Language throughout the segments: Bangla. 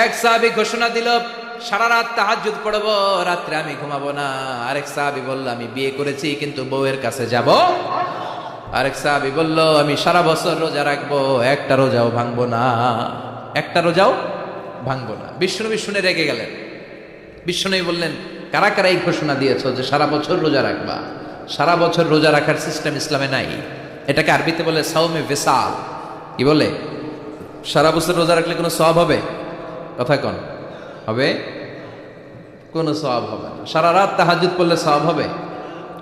এক সাহাবী ঘোষণা দিল, সারা রাত তাহাজ্জুদ পড়বো, রাত্রে আমি ঘুমাবো না। আরেক সাহাবী বলল, আমি বিয়ে করেছি কিন্তু বউয়ের কাছে যাব। আরেক সাহাবী বলল, আমি সারা বছর রোজা রাখবো, একটা রোজাও ভাঙবো না, একটা রোজাও ভাঙবো না। বিশ্বনবী শুনে রেগে গেলেন। বিশ্বনবী বললেন, কারা কারা এই ঘোষণা দিয়েছো যে সারা বছর রোজা রাখবা? সারা বছর রোজা রাখার সিস্টেম ইসলামে নাই। এটাকে আরবিতে বলে সাওমে ভিসাল। কি বলে? সারা বছর রোজা রাখলে কোনো সওয়াব হবে? কথা কন, হবে? কোনো সওয়াব হবে না। সারা রাত তাহাজ্জুদ পড়লে সওয়াব হবে?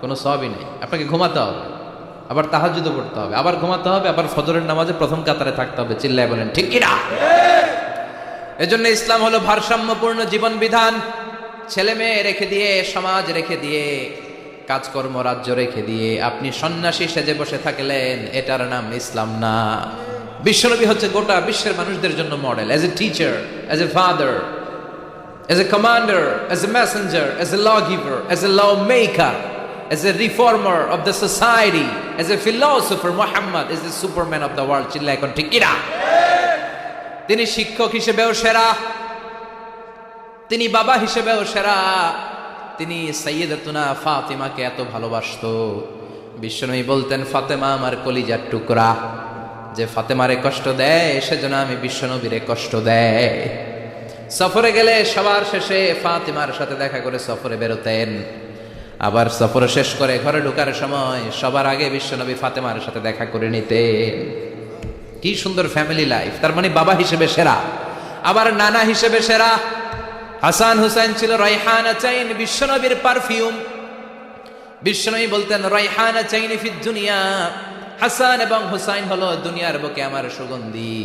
কোনো সওয়াবই নেই। আপনাকে ঘুমাতে হবে, আবার তাহাজ্জুদও পড়তে হবে, আবার ঘুমাতে হবে, আবার ফজরের নামাজে প্রথম কাতারে থাকতে হবে। চিল্লায় বলেন ঠিক কি না? এজন্য ইসলাম হলো ভারসাম্যপূর্ণ জীবন বিধান। ছেলে মেয়ে রেখে দিয়ে, সমাজ রেখে দিয়ে, কাজকর্ম রাজ্য রেখে দিয়ে আপনি সন্ন্যাসী সেজে বসে থাকলেন, এটার নাম ইসলাম না। বিশ্বনবী হচ্ছে গোটা বিশ্বের মানুষদের জন্য model, as a teacher, as a father, as a commander, as a messenger, as a lawgiver, as a lawmaker, as a reformer of the society, as a philosopher. Muhammad is the superman of the world. চিল্লা এখন ঠিক কিনা? তিনি শিক্ষক হিসেবেও সেরা, তিনি বাবা হিসেবেও সেরা। তিনি সাইয়্যিদাতুনা ফাতিমাকে এত ভালোবাসতো, বিশ্বনবী বলতেন, ফাতেমা আমার কলিজার টুকরা, যে ফাতেমারে কষ্ট দেয় সেজন্য আমি বিশ্বনবীরে কষ্ট দেয়। সফরে গেলে সবার শেষে ফাতিমার সাথে দেখা করে সফরে বেরোতেন, আবার সফর শেষ করে ঘরে ঢোকার সময় সবার আগে বিশ্বনবী ফাতেমার সাথে দেখা করে নিতেন। কি সুন্দর ফ্যামিলি লাইফ। তার মানে বাবা হিসেবে সেরা, আবার নানা হিসেবে সেরা। হাসান হুসাইন ছিল রাইহানা চাইন, বিশ্বনবীর পারফিউম। বিশ্বনবী বলতেন, রাইহানা চাইন ফিদ দুনিয়া, হাসান এবং হুসাইন হলো দুনিয়ার বুকে আমার সুগন্ধি।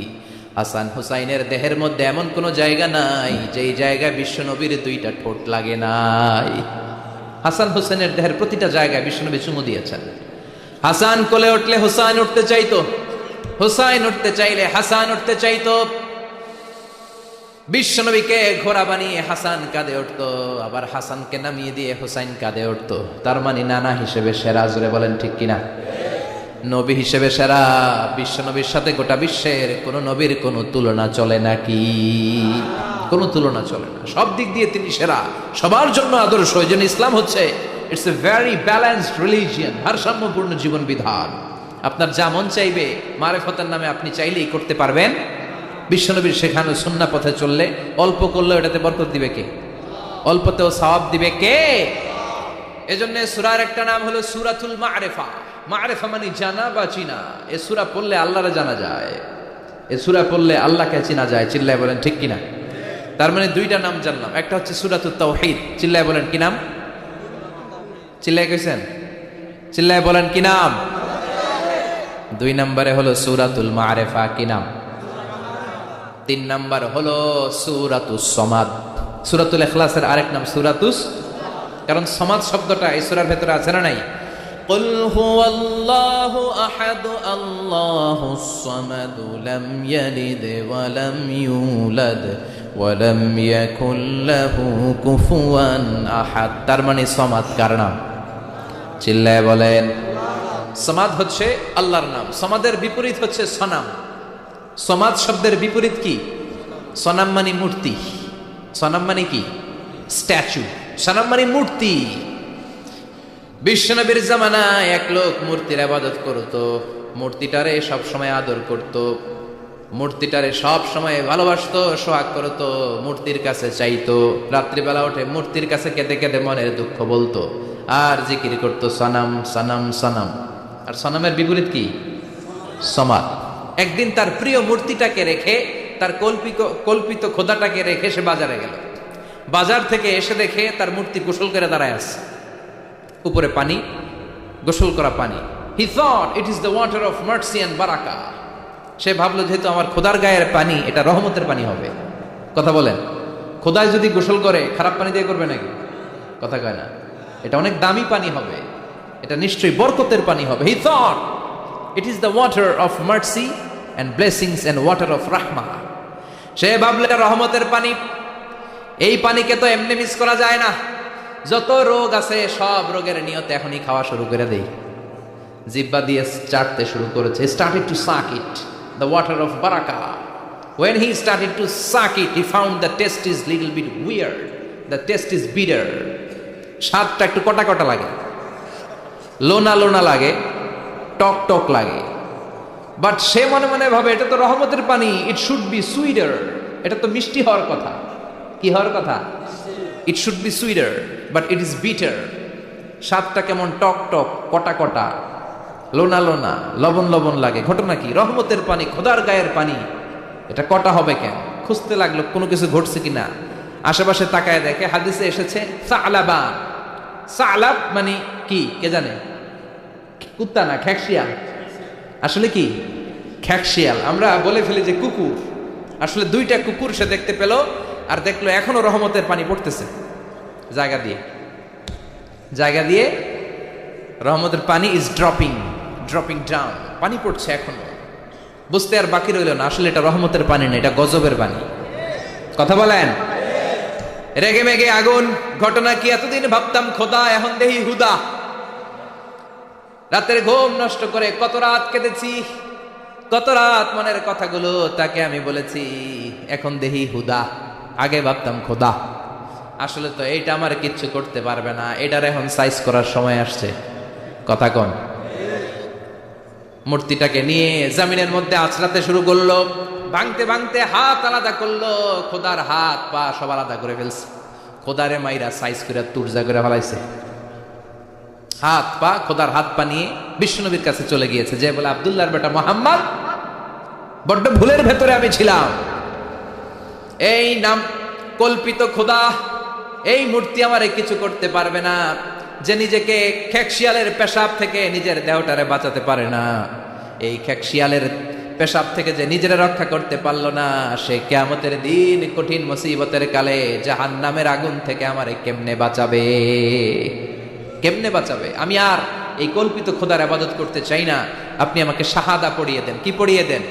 হাসান হুসাইনের দেহের মধ্যে এমন কোন জায়গা নাই যেই জায়গায় বিশ্বনবীর দুইটা ঠোঁট লাগে নাই। হাসান হুসাইনের দেহের প্রতিটা জায়গায় বিশ্বনবী চুমু দিয়েছেন। হাসান কোলে উঠলে হুসাইন উঠতে চাইতো, হুসাইন উঠতে চাইলে হাসান উঠতে চাইতো। বিশ্বনবীকে ঘোড়া বানিয়ে হাসান কাঁধে উঠতো, আবার হাসানকে নামিয়ে দিয়ে হুসাইন কাঁধে উঠতো। তার মানে নানা হিসেবে সেরা। জোরে বলেন ঠিক কিনা? নবী হিসেবে সেরা। বিশ্বনবীর সাথে গোটা বিশ্বের কোন নবীর কোন তুলনা চলে নাকি? কোন তুলনা চলে না। সব দিক দিয়ে তিনি সেরা, সবার জন্য আদর্শ। এই জন্য ইসলাম হচ্ছে, it's a very balanced religion, ভারসাম্যপূর্ণ জীবন বিধান। আপনার যা মন চাইবে মারেফতের নামে আপনি চাইলেই করতে পারবেন। বিশ্বনবীর শেখানো সুন্নাহ পথে চললে অল্প করলেও এটাতে বরকত দিবে কে? অল্পতেও সওয়াব দিবে কে? এজন্য সূরার একটা নাম হলো সূরাতুল মা'রিফা। মা'রিফা মানে জানা বা চিনা। এ সূরা পড়লে আল্লাহরে জানা যায়, এ সূরা পড়লে আল্লাহকে চিনা যায়। চিল্লায় বলেন ঠিক কিনা? তার মানে দুইটা নাম জানলাম, একটা হচ্ছে সূরাতুত তাওহীদ। চিল্লায় বলেন কি নাম? চিল্লায় কইছেন? চিল্লায় বলেন কি নাম? দুই নম্বরে হলো সূরাতুল মা'রিফা। কি নাম? তিন নম্বর হলো সূরাতুস সমাদ। সূরাতুল ইখলাসের আরেক নাম সূরাতুস, কারণ সমাদ শব্দটা এই সূরার ভেতরে আছে না নাই? কুল হুয়াল্লাহু আহাদ আল্লাহুস সামাদ লাম ইয়ালিদ ওয়া লাম ইউলাদ ওয়া লাম ইয়াকুল লাহু কুফুয়ান আহাদ। তার মানে সমাদ কার নাম? চিল্লায় বলেন। সমাদ হচ্ছে আল্লাহর নাম। সমাদের বিপরীত হচ্ছে সনাম। সমাদ শব্দের বিপরীত কি? সনাম মানে মূর্তি। সনাম মানে কি? স্ট্যাচু। সনাম মানে মূর্তি। বিশ্বনবীর জামানায় এক লোক মূর্তির ইবাদত করত, মূর্তিটারে সব সময় আদর করত, মূর্তিটারে সব সময় ভালোবাসতো, সোহাগ করত, মূর্তির কাছে চাইতো। রাত্রিবেলা উঠে মূর্তির কাছে কেঁদে কেঁদে মনের দুঃখ বলতো, আর জিকির করতো সনাম সনাম সনাম। আর সনামের বিপরীত কি? সমাদ। একদিন তার প্রিয় মূর্তিটাকে রেখে, তার কল্পিত খোদাটাকে রেখে সে বাজারে গেল। বাজার থেকে এসে দেখে তার মূর্তি গোসল করে দাঁড়ায় আছে, উপরে পানি, গোসল করা পানি। He thought it is the water of mercy and বারাকা। সে ভাবলো যেহেতু আমার খোদার গায়ের পানি, এটা রহমতের পানি হবে। কথা বলেন, খোদায় যদি গোসল করে খারাপ পানি দিয়ে করবে নাকি? কথা কয় না। এটা অনেক দামি পানি হবে, এটা নিশ্চয়ই বরকতের পানি হবে। He thought it is the water of mercy and blessings and water of রাহমা। সে ভাবলে এটা রহমতের পানি। এই পানিকে তো এমনি মিস করা যায় না। যত রোগ আছে সব রোগের নিয়তে এখনই খাওয়া শুরু করে দেই। জিহ্বা দিয়ে চাটতে শুরু করেছে। Started to suck it, the water of বারাকা। When he started to suck it, he found the taste is little bit weird. The taste is bitter. স্বাদটা একটু কটা কটা লাগে, লোনা লোনা লাগে, টক টক লাগে। বাট সে মনে মনে ভাবে এটা তো রহমতের পানি, ইট শুড বি সুইটার, এটা তো মিষ্টি হওয়ার কথা। কি হওয়ার কথা? It should be sweeter, but it is bitter. স্বাদটা কেমন টক টক, কটা কটা, লোনা লোনা, লবণ লবণ লাগে। ঘটনা কি? রহমতের পানি, খোদার গায়ের পানি, এটা কটা হবে কেন? খুঁজতে লাগলো কোনো কিছু ঘটছে কিনা। আশেপাশে তাকায় দেখে হাদিসে এসেছে সালাবান। সালাব মানে কি কে জানে? কুত্তা না, খ্যাকশিয়াল। আসলে কি? খ্যাকশিয়াল। আমরা বলে ফেলি যে কুকুর, আসলে দুইটা কুকুর সে দেখতে পেল, আর দেখলো এখনো রহমতের পানি পড়তেছে জায়গা দিয়ে জায়গা দিয়ে। রহমতের পানি ইজ ড্রপিং ডাউন, পানি পড়ছে এখনো। বুঝতে আর বাকি রইল না, আসলে এটা রহমতের পানি না, এটা গজবের পানি। কথা বলেন। রেগে মেগে আগুন। ঘটনা কি? এতদিন ভাবতাম খোদা, এখন দেহি হুদা। রাতের ঘুম নষ্ট করে কত রাত কেঁদেছি, কত রাত মনের কথাগুলো তাকে আমি বলেছি, এখন দেহি হুদা। আগে ভাবতাম খোদা, আসলে তো এইটা আমার কিচ্ছু করতে পারবে না, এটার এখন সাইজ করার সময় আসছে। কথা কন। মূর্তিটাকে নিয়ে জমিনের মধ্যে আছড়াতে শুরু করলো, ভাঙতে ভাঙতে হাত আলাদা করলো, খোদার হাত পা সব আলাদা করে ফেলছে। খোদারে মাইরা সাইজ করে তুরজা করে ফেলাইছে। হাত পা, খোদার হাত পা নিয়ে বিশ্বনবীর কাছে চলে গিয়েছে, যে বলে আব্দুল্লাহর বেটা মোহাম্মদ, বড্ড ভুলের ভেতরে আমি ছিলাম। এই নাম কল্পিত খোদা, এই মূর্তি আমারে কিছু করতে পারবে না। যে নিজেকে খ্যাকশিয়ালের পেশাব থেকে নিজের দেহটারে বাঁচাতে পারে না, এই খ্যাকশিয়ালের পেশাব থেকে যে নিজেরা রক্ষা করতে পারলো না, সে কিয়ামতের দিন কঠিন মুসিবতের কালে জাহান্নামের আগুন থেকে আমারে কেমনে বাঁচাবে? কেমনে বাঁচাবে? আমি আর এই কল্পিত খোদার ইবাদত করতে চাই না। আপনি আমাকে শাহাদা পড়িয়ে দেন। কি পড়িয়ে দেন?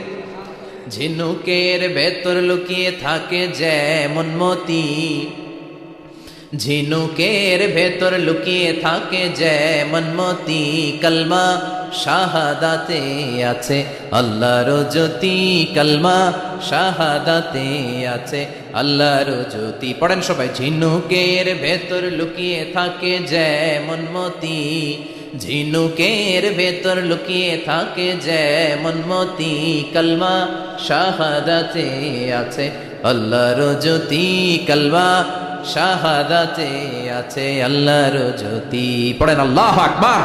ঝিনুকের ভেতর লুকিয়ে থাকে যেমন মতি, ঝিনুকের ভেতর লুকিয়ে থাকে যেমন মতি, কলমা শাহাদাতে আছে আল্লাহর জ্যোতি, কলমা শাহাদাতে আছে আল্লাহর জ্যোতি। পড়েন সবাই। ঝিনুকের ভেতর লুকিয়ে থাকে যেমন মতি, ঝিনুকের ভেতর লুকিয়ে থাকে যেমন মতি, কলমা শাহাদাতে আছে আল্লাহর জ্যোতি, কলমা শাহাদাতে আছে আল্লাহর জ্যোতি। পড়েন আল্লাহু আকবার।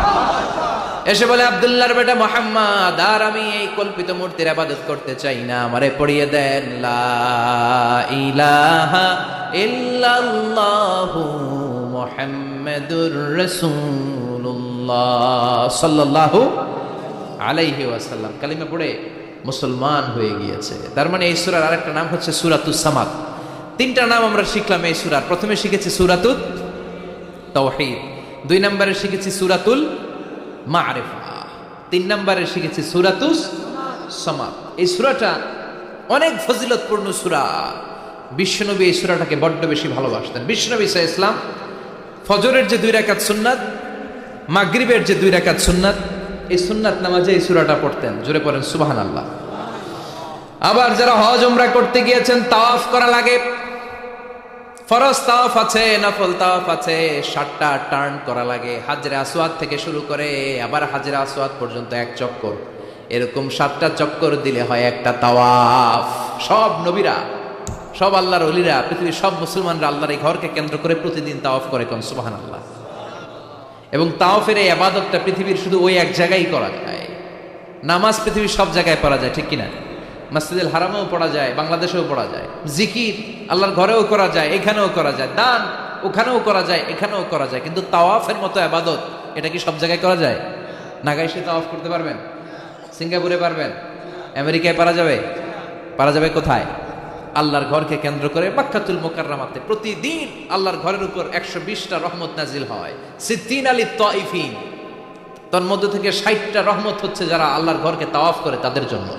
এসে বলে আব্দুল্লাহর বেটা মুহাম্মদ, আর আমি এই কল্পিত মূর্তির ইবাদত করতে চাই না, আমারে পড়িয়ে দেন লা ইলাহা ইল্লাল্লাহু মুহাম্মাদুর রাসূলুল্লাহ সাল্লাল্লাহু আলাইহি ওয়াসাল্লাম। কালিমা পড়ে মুসলমান হয়ে গিয়েছে। তার মানে এই সূরার আরেকটা নাম হচ্ছে সূরাতুস সামাদ। তিনটা নাম আমরা শিখলাম এই সূরার। প্রথমে শিখেছি সূরাতুত তাওহীদ, 2 নম্বরে শিখেছি সূরাতুল মারিফা, 3 নম্বরে শিখেছি সূরাতুস সামাদ। এই সূরাটা অনেক ফজিলতপূর্ণ সূরা। বিশ্বনবী এই সূরাটাকে বড্ড বেশি ভালোবাসতেন। বিশ্বনবী সাল্লাল্লাহু আলাইহি ওয়াসাল্লাম ফজরের যে 2 রাকাত সুন্নাত, মাগরিবের যে 2 রাকাত সুন্নাত, এই সুন্নাত নামাজে এই সূরাটা পড়তেন। জোরে পড়েন সুবহানাল্লাহ। আবার যারা হজ উমরা করতে গিয়েছেন, তাওয়াফ করা লাগে, ফরজ তাওয়াফ আছে, নফল তাওয়াফ আছে, 7টা টার্ন করা লাগে। হাজরে আসওয়াদ থেকে শুরু করে আবার হাজরে আসওয়াদ পর্যন্ত 1 চক্কর, এরকম 7টা চক্কর দিলে হয় একটা তাওয়াফ। সব নবীরা, সব আল্লাহর ওলিরা, পৃথিবীর সব মুসলমানরা আল্লাহর এই ঘরকে কেন্দ্র করে প্রতিদিন তাওয়াফ করে। কোন সুবহানাল্লাহ। এবং তাওয়াফের এই ইবাদতটা পৃথিবীর শুধু ওই এক জায়গায় করা যায়। নামাজ পৃথিবীর সব জায়গায় পড়া যায়, ঠিক কিনা? মসজিদুল হারামেও পড়া যায়, বাংলাদেশেও পড়া যায়। জিকির আল্লাহর ঘরেও করা যায়, এখানেও করা যায়। দান ওখানেও করা যায়, এখানেও করা যায়। কিন্তু তাওয়াফের মতো ইবাদত, এটা কি সব জায়গায় করা যায়? নাগাইশে তাওয়াফ করতে পারবেন? সিঙ্গাপুরে পারবেন? আমেরিকায় পারা যাবে? পারা যাবে কোথায়? আল্লাহর ঘরকে কেন্দ্র করে মক্কাতুল মুকাররমাতে প্রতিদিন আল্লাহর ঘরের উপর 120টা রহমত নাজিল হয়। সিদ্দিন আলী তাইফিন, তার মধ্যে থেকে 60টা রহমত হচ্ছে যারা আল্লাহর ঘরকে তাওয়াফ করে তাদের জন্য।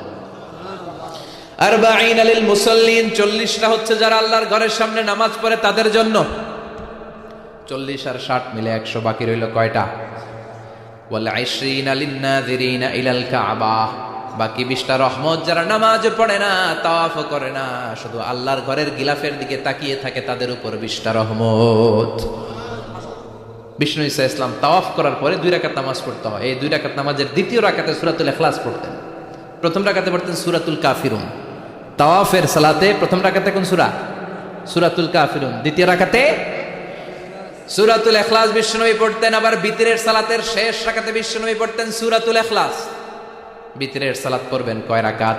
40 লিল মুসাল্লিন, 40টা হচ্ছে যারা আল্লাহর ঘরের সামনে নামাজ পড়ে তাদের জন্য। 40 আর 60 মিলে 100, বাকি রইল কয়টা? ওয়াল 20 লিন নাযিরিনা ইলাল কাবা, বাকি 20টা রহমত যারা নামাজ পড়ে না, তাওয়াফও করে না, শুধু আল্লাহর ঘরের গিলাফের দিকে তাকিয়ে থাকে, তাদের উপর 20টা রহমত। বিষ্ণু ঈসা ইসলাম তাওয়াফ করার পরে 2 রাকাত নামাজ পড়তে হয়। এই 2 রাকাত নামাজের দ্বিতীয় রাকাতে সূরাতুল ইখলাস পড়তেন, প্রথম রাকাতে পড়তেন সূরাতুল কাফিরুন। তাওয়াফের সালাতে প্রথম রাকাতে কোন সূরা? সূরাতুল কাফিরুন। দ্বিতীয় রাকাতে সূরাতুল ইখলাস বিষ্ণুনবী পড়তেন। আবার বিতরের সালাতের শেষ রাকাতে বিষ্ণুনবী পড়তেন সূরাতুল ইখলাস। বিতরের সালাত পড়বেন কয় রাকাত?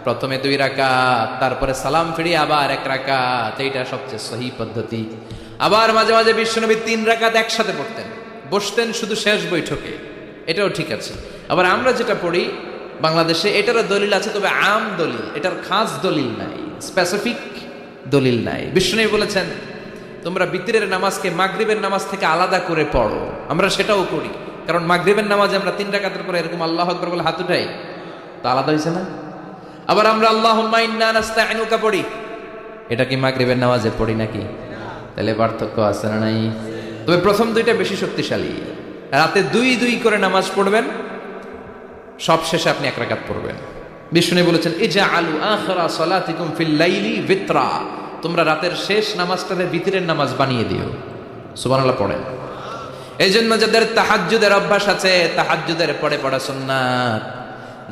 প্রথমে 2 রাকাত, তারপরে সালাম ফিরিয়ে আবার 1 রাকাত। এইটা সবচেয়ে সহি পদ্ধতি। আবার মাঝে মাঝে বিশ্বনবী 3 রাকাত একসাথে পড়তেন, বসতেন শুধু শেষ বৈঠকে, এটাও ঠিক আছে। আবার আমরা যেটা পড়ি বাংলাদেশে, এটারও দলিল আছে, তবে আম দলিল, এটার খাস দলিল নাই, স্পেসিফিক দলিল নাই। বিশ্বনবী বলেছেন তোমরা বিতরের নামাজকে মাগরিবের নামাজ থেকে আলাদা করে পড়ো। আমরা সেটাও করি, কারণ মাগরিবের নামাজে আমরা 3 রাকাতের পরে এরকম আল্লাহু আকবার বলে হাত উঠাই, তো আলাদা হয়েছে না? আবার আমরা আল্লাহুম্মা ইন্না নাস্তাইনুকা পড়ি, এটা কি মাগরিবের নামাজে পড়ি নাকি? তাহলে পার্থক্য আছে না নাই? তবে প্রথম 2টা বেশি শক্তিশালী। রাতে 2 করে নামাজ পড়বেন, সব শেষে আপনি 1 রাকাত পড়বেন। বিষ্ণু বলেছেন ইজআলু আখিরা সালাতিকুম ফিল লাইলি বিতরা, তোমরা রাতের শেষ নামাজটাকে বিতরের নামাজ বানিয়ে দিও। সুবহানাল্লাহ পড়েন। এই জন্য যাদের তাহাজ্জুদের অভ্যাস আছে, তাহাজ্জুদের পড়ে পড়া সুন্নাত।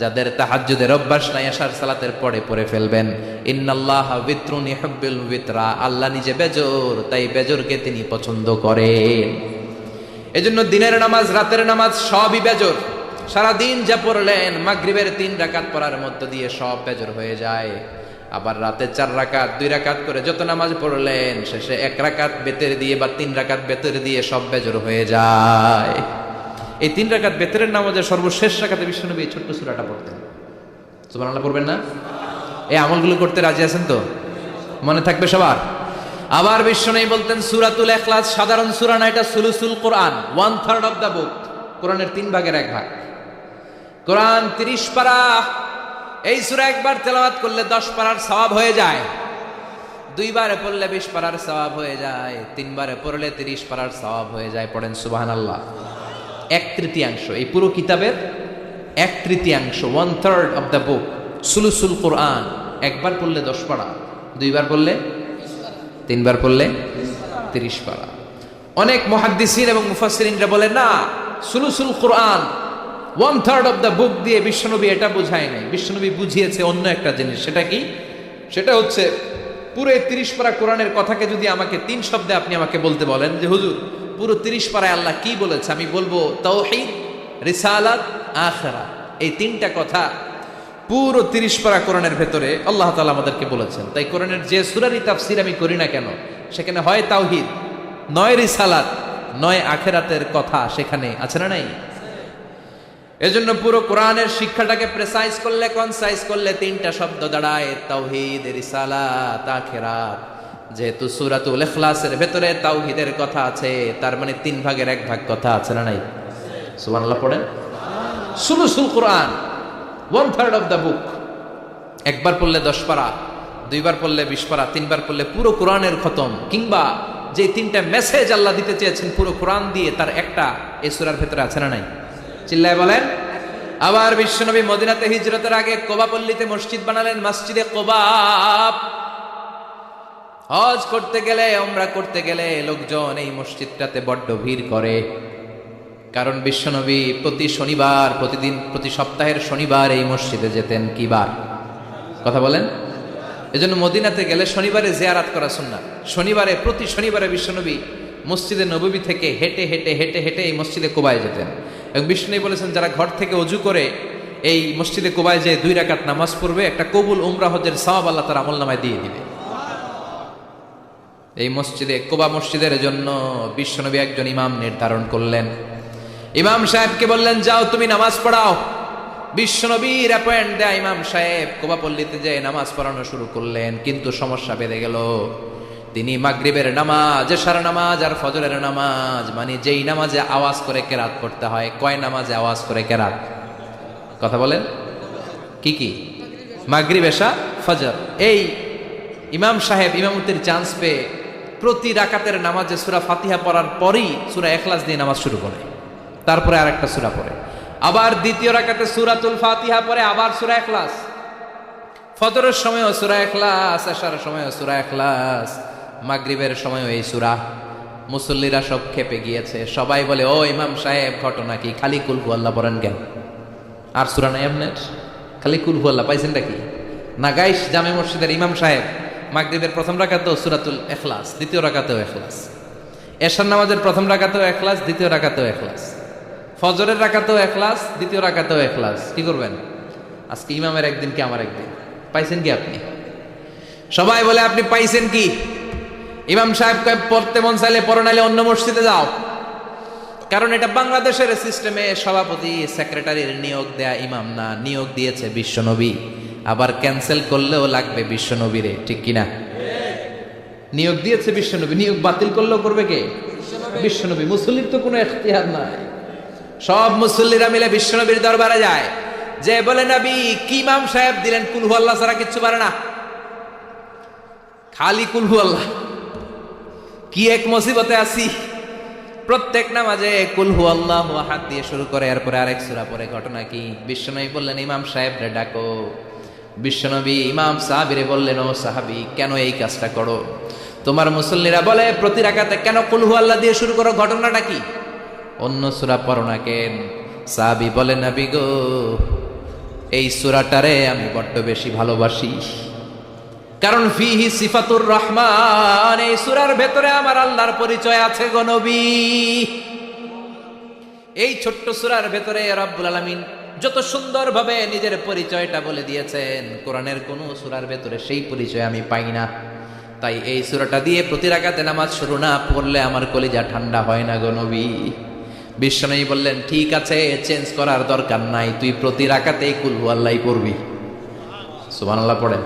যাদের তাহাজ্জুদের অভ্যাস নাই, আশার সালাতের পড়ে পড়ে ফেলবেন। ইন্নাল্লাহা বিতরুন ইউহিব্বুল বিতরা, আল্লাহ নিজে বেজর, তাই বেজরকে তিনি পছন্দ করেন। এজন্য দিনের নামাজ রাতের নামাজ সবই বেজর। সারা দিন যা পড়লেন মাগরিবের 3 রাকাত পড়ার মধ্য দিয়ে সব বেজর হয়ে যায়। আবার রাতে 4 রাকাত 2 রাকাত করে যত নামাজ পড়লেন, শেষে 1 রাকাত বেতের দিয়ে বা 3 রাকাত বেতের দিয়ে সব বেজর হয়ে যায়। এই 3 রাকাত বেতরের নামাজের সর্বশেষ রাকাতে বিশ্বনবী এই ছোট্ট সূরাটা পড়তেন। সুবহানাল্লাহ পড়বেন না? এই আমলগুলো করতে রাজি আছেন তো? মনে থাকবে সবার? আবার বিশ্বনবী বলতেন সূরাতুল ইখলাস সাধারণ সূরা না, এটা সুলুসুল কোরআন, 1/3 অফ দ্য বুক। কোরআনের 3 ভাগের 1 ভাগ। কোরআন 30 পারা। এই সূরা একবার তেলাওয়াত করলে 10 পারার সওয়াব হয়ে যায়। 2 বারে পড়লে 20 পারার সওয়াব হয়ে যায়। 3 বারে পড়লে 30 পারার সওয়াব হয়ে যায়। পড়েন সুবহানাল্লাহ। 1/3 এই পুরো কিতাবের 1/3, 1/3 অফ দ্য বুক সুলুসুল কোরআন। একবার পড়লে 10 পারা, 2 বার পড়লে 3 বার পড়লে 30 পারা। অনেক মুহাদ্দিসিন এবং মুফাসসিরিনরা বলেন না, সুলুসুল কোরআন 1/3 অফ দ্য বুক দিয়ে বিশ্বনবী এটা বুঝায় নাই। বিশ্বনবী বুঝিয়েছে অন্য একটা জিনিস। সেটা কি? সেটা হচ্ছে পুরো 30 পারা কোরআনের কথাকে যদি আমাকে 3 শব্দে আপনি আমাকে বলতে বলেন যে হুজুর পুরো 30 পারায় আল্লাহ কি বলেছে, আমি বলবো তাওহীদ, রিসালাত, আখিরাত। এই 3টা কথা পুরো 30 পারা কোরআনের ভেতরে আল্লাহ তাআলা আমাদেরকে বলেছেন। তাই কোরআনের যে সূরারই তাফসীর আমি করি না কেন, সেখানে হয় তাওহীদ, নয় রিসালাত, নয় আখিরাতের কথা সেখানে আছে না নাই? এজন্য পুরো কোরআনের শিক্ষাটাকে প্রেসাইজ করলে, কনসাইজ করলে 3টা শব্দ দাঁড়ায়, তাওহীদ, রিসালাত, আখিরাত। যেহেতু সূরাতুল ইখলাসের ভেতরে তাওহীদের কথা আছে, তার মানে 3 ভাগের 1 ভাগ কথা আছে না নাই? সুবহানাল্লাহ পড়েন। সুলুসুল কোরআন 1/3 অফ দ্য বুক। একবার পড়লে 10 পারা, 2 বার পড়লে 20 পারা, 3 বার পড়লে পুরো কোরআনের খতম। কিংবা যে 3টা মেসেজ আল্লাহ দিতে চেয়েছেন পুরো কোরআন দিয়ে, তার একটা এই সূরার ভেতরে আছে না নাই? চিল্লায় বলেন। আবার বিশ্বনবী মদিনাতে হিজরতের আগে কোবা পল্লীতে মসজিদ বানালেন, মসজিদে কোবা। হজ করতে গেলে, উমরা করতে গেলে লোকজন এই মসজিদটাতে বড্ড ভিড় করে। কারণ বিশ্বনবী প্রতি শনিবার, প্রতি সপ্তাহের শনিবার এই মসজিদে যেতেন। কি বার? কথা বলেন। এজন্য মদিনাতে গেলে শনিবারে জিয়ারাত করা সুন্নাত। প্রতি শনিবারে বিশ্বনবী মসজিদে নববী থেকে হেঁটে হেঁটে হেঁটে হেঁটে এই মসজিদে কোবায় যেতেন। এবং বিষ্ণু বলেছেন যারা ঘর থেকে ওযু করে এই মসজিদে কোবায় যে 2 রাকাত নামাজ পড়বে, একটা কবুল উমরা হজের সওয়াব আল্লাহ তার আমলনামায় দিয়ে দিবে। এই মসজিদে কোবা মসজিদের জন্য বিশ্বনবী একজন ইমাম নির্ধারণ করলেন। ইমাম সাহেবকে বললেন যাও তুমি নামাজ পড়াও। বিশ্বনবীর অ্যাপয়েন্ট দেয়া ইমাম সাহেব কোবা পল্লীতে যে নামাজ পড়ানো শুরু করলেন। কিন্তু সমস্যা বেড়ে গেল। তিনি মাগরিবের নামাজ, এশার নামাজ আর ফজরের নামাজ, মানে যেই নামাজে আওয়াজ করে কেরাত পড়তে হয়, কয় নামাজে আওয়াজ করে কেরাত? কথা বলেন। কি কি? মাগরিব, এশা, ফজর। এই ইমাম সাহেব ইমামতির চান্স পেয়ে প্রতি রাকাতের নামাজে সূরা ফাতিহা পড়ার পরই সূরা ইখলাস দিয়ে নামাজ শুরু করে, তারপরে আরেকটা সূরা পড়ে। আবার দ্বিতীয় রাকাতে সূরাতুল ফাতিহা পরে আবার সূরা ইখলাস। ফজরের সময়ও সূরা ইখলাস, এশার সময়ও সূরা ইখলাস, মাগরিবের সময়ও এই সূরা। মুসল্লিরা সব খেপে গিয়েছে, সবাই বলে ও ইমাম সাহেব ঘটনা কি, খালি কুল হুয়াল্লাহ পড়েন কেন? আর সূরা নাই আপনার, খালি কুল হুয়াল্লাহ পাইছেন নাকি? নাগাইশ জামে মসজিদের ইমাম সাহেব মাগরিবের প্রথম রাকাতেও সূরাতুল ইখলাস, দ্বিতীয় রাকাতেও ইখলাস, এশার নামাজের প্রথম রাকাতেও ইখলাস, দ্বিতীয় রাকাতেও ইখলাস, ফজরের রাকাতেও ইখলাস, দ্বিতীয় রাকাতেও ইখলাস। কি করবেন? আজকে ইমামের একদিন কি আমার একদিন। পাইছেন কি আপনি? সবাই বলে আপনি পাইছেন কি? ইমাম সাহেব কয় পড়তে মন চাইলে পড়ো, নাইলে অন্য মসজিদে যাও। কারণ এটা বাংলাদেশের সিস্টেমে সভাপতি সেক্রেটারির নিয়োগ দেয়া ইমাম না, নিয়োগ দিয়েছে বিশ্বনবী। আবার ক্যান্সেল করলেও লাগবে বিশ্বনবীরে, ঠিক কিনা? নিয়োগ দিয়েছে বিশ্বনবী, নিয়োগ বাতিল করলেও করবে কে? বিশ্বনবী। মুসল্লির তো কোনো এখতিয়ার নাই। সব মুসল্লিরা মিলে বিশ্বনবীর দরবারে যায়, যে বলে নবী কি ইমাম সাহেব দিলেন, কুল হুয়াল্লাহ ছাড়া কিচ্ছু পারে না, খালি কুল হুয়াল্লাহ। কি এক মুসিবতে আছি, প্রত্যেক নামাজে কুল হুয়াল্লাহু আহাদ দিয়ে শুরু করে, এরপরে আরেক সূরা পড়ে। ঘটনা কি? বিশ্বনবী বললেন ইমাম সাহেবরে ডাকো। বিশ্বনবী ইমাম সাহাবীরে বললেন ও সাহাবী, কেন এই কাজটা করো? তোমার মুসল্লিরা বলে প্রতি রাকাতে কেন কুল হুয়াল্লাহ দিয়ে শুরু করো, ঘটনাটা কি? অন্য সূরা পড়ো না কেন? সাহাবী বলে নবী গো, এই সূরাটারে আমি বড্ড বেশি ভালোবাসি, কারণ ফিহি সিফাতুর রহমান, এই সূরার ভেতরে আমার আল্লাহর পরিচয় আছে গো নবী। এই ছোট্ট সূরার ভেতরে রব্বুল আলামিন যত সুন্দরভাবে নিজের পরিচয়টা বলে দিয়েছেন, কোরআনের কোন সূরার ভেতরে সেই পরিচয় আমি পাই না। তাই এই সূরাটা দিয়ে প্রতি রাকাতে নামাজ শুরু না পড়লে আমার কলিজা ঠান্ডা হয় না গো নবী। বিশ্বনবী বললেন ঠিক আছে, চেঞ্জ করার দরকার নাই, তুই প্রতি রাকাতেই কুল হুয়াল্লাহই পড়বি। সুবহানাল্লাহ পড়েন।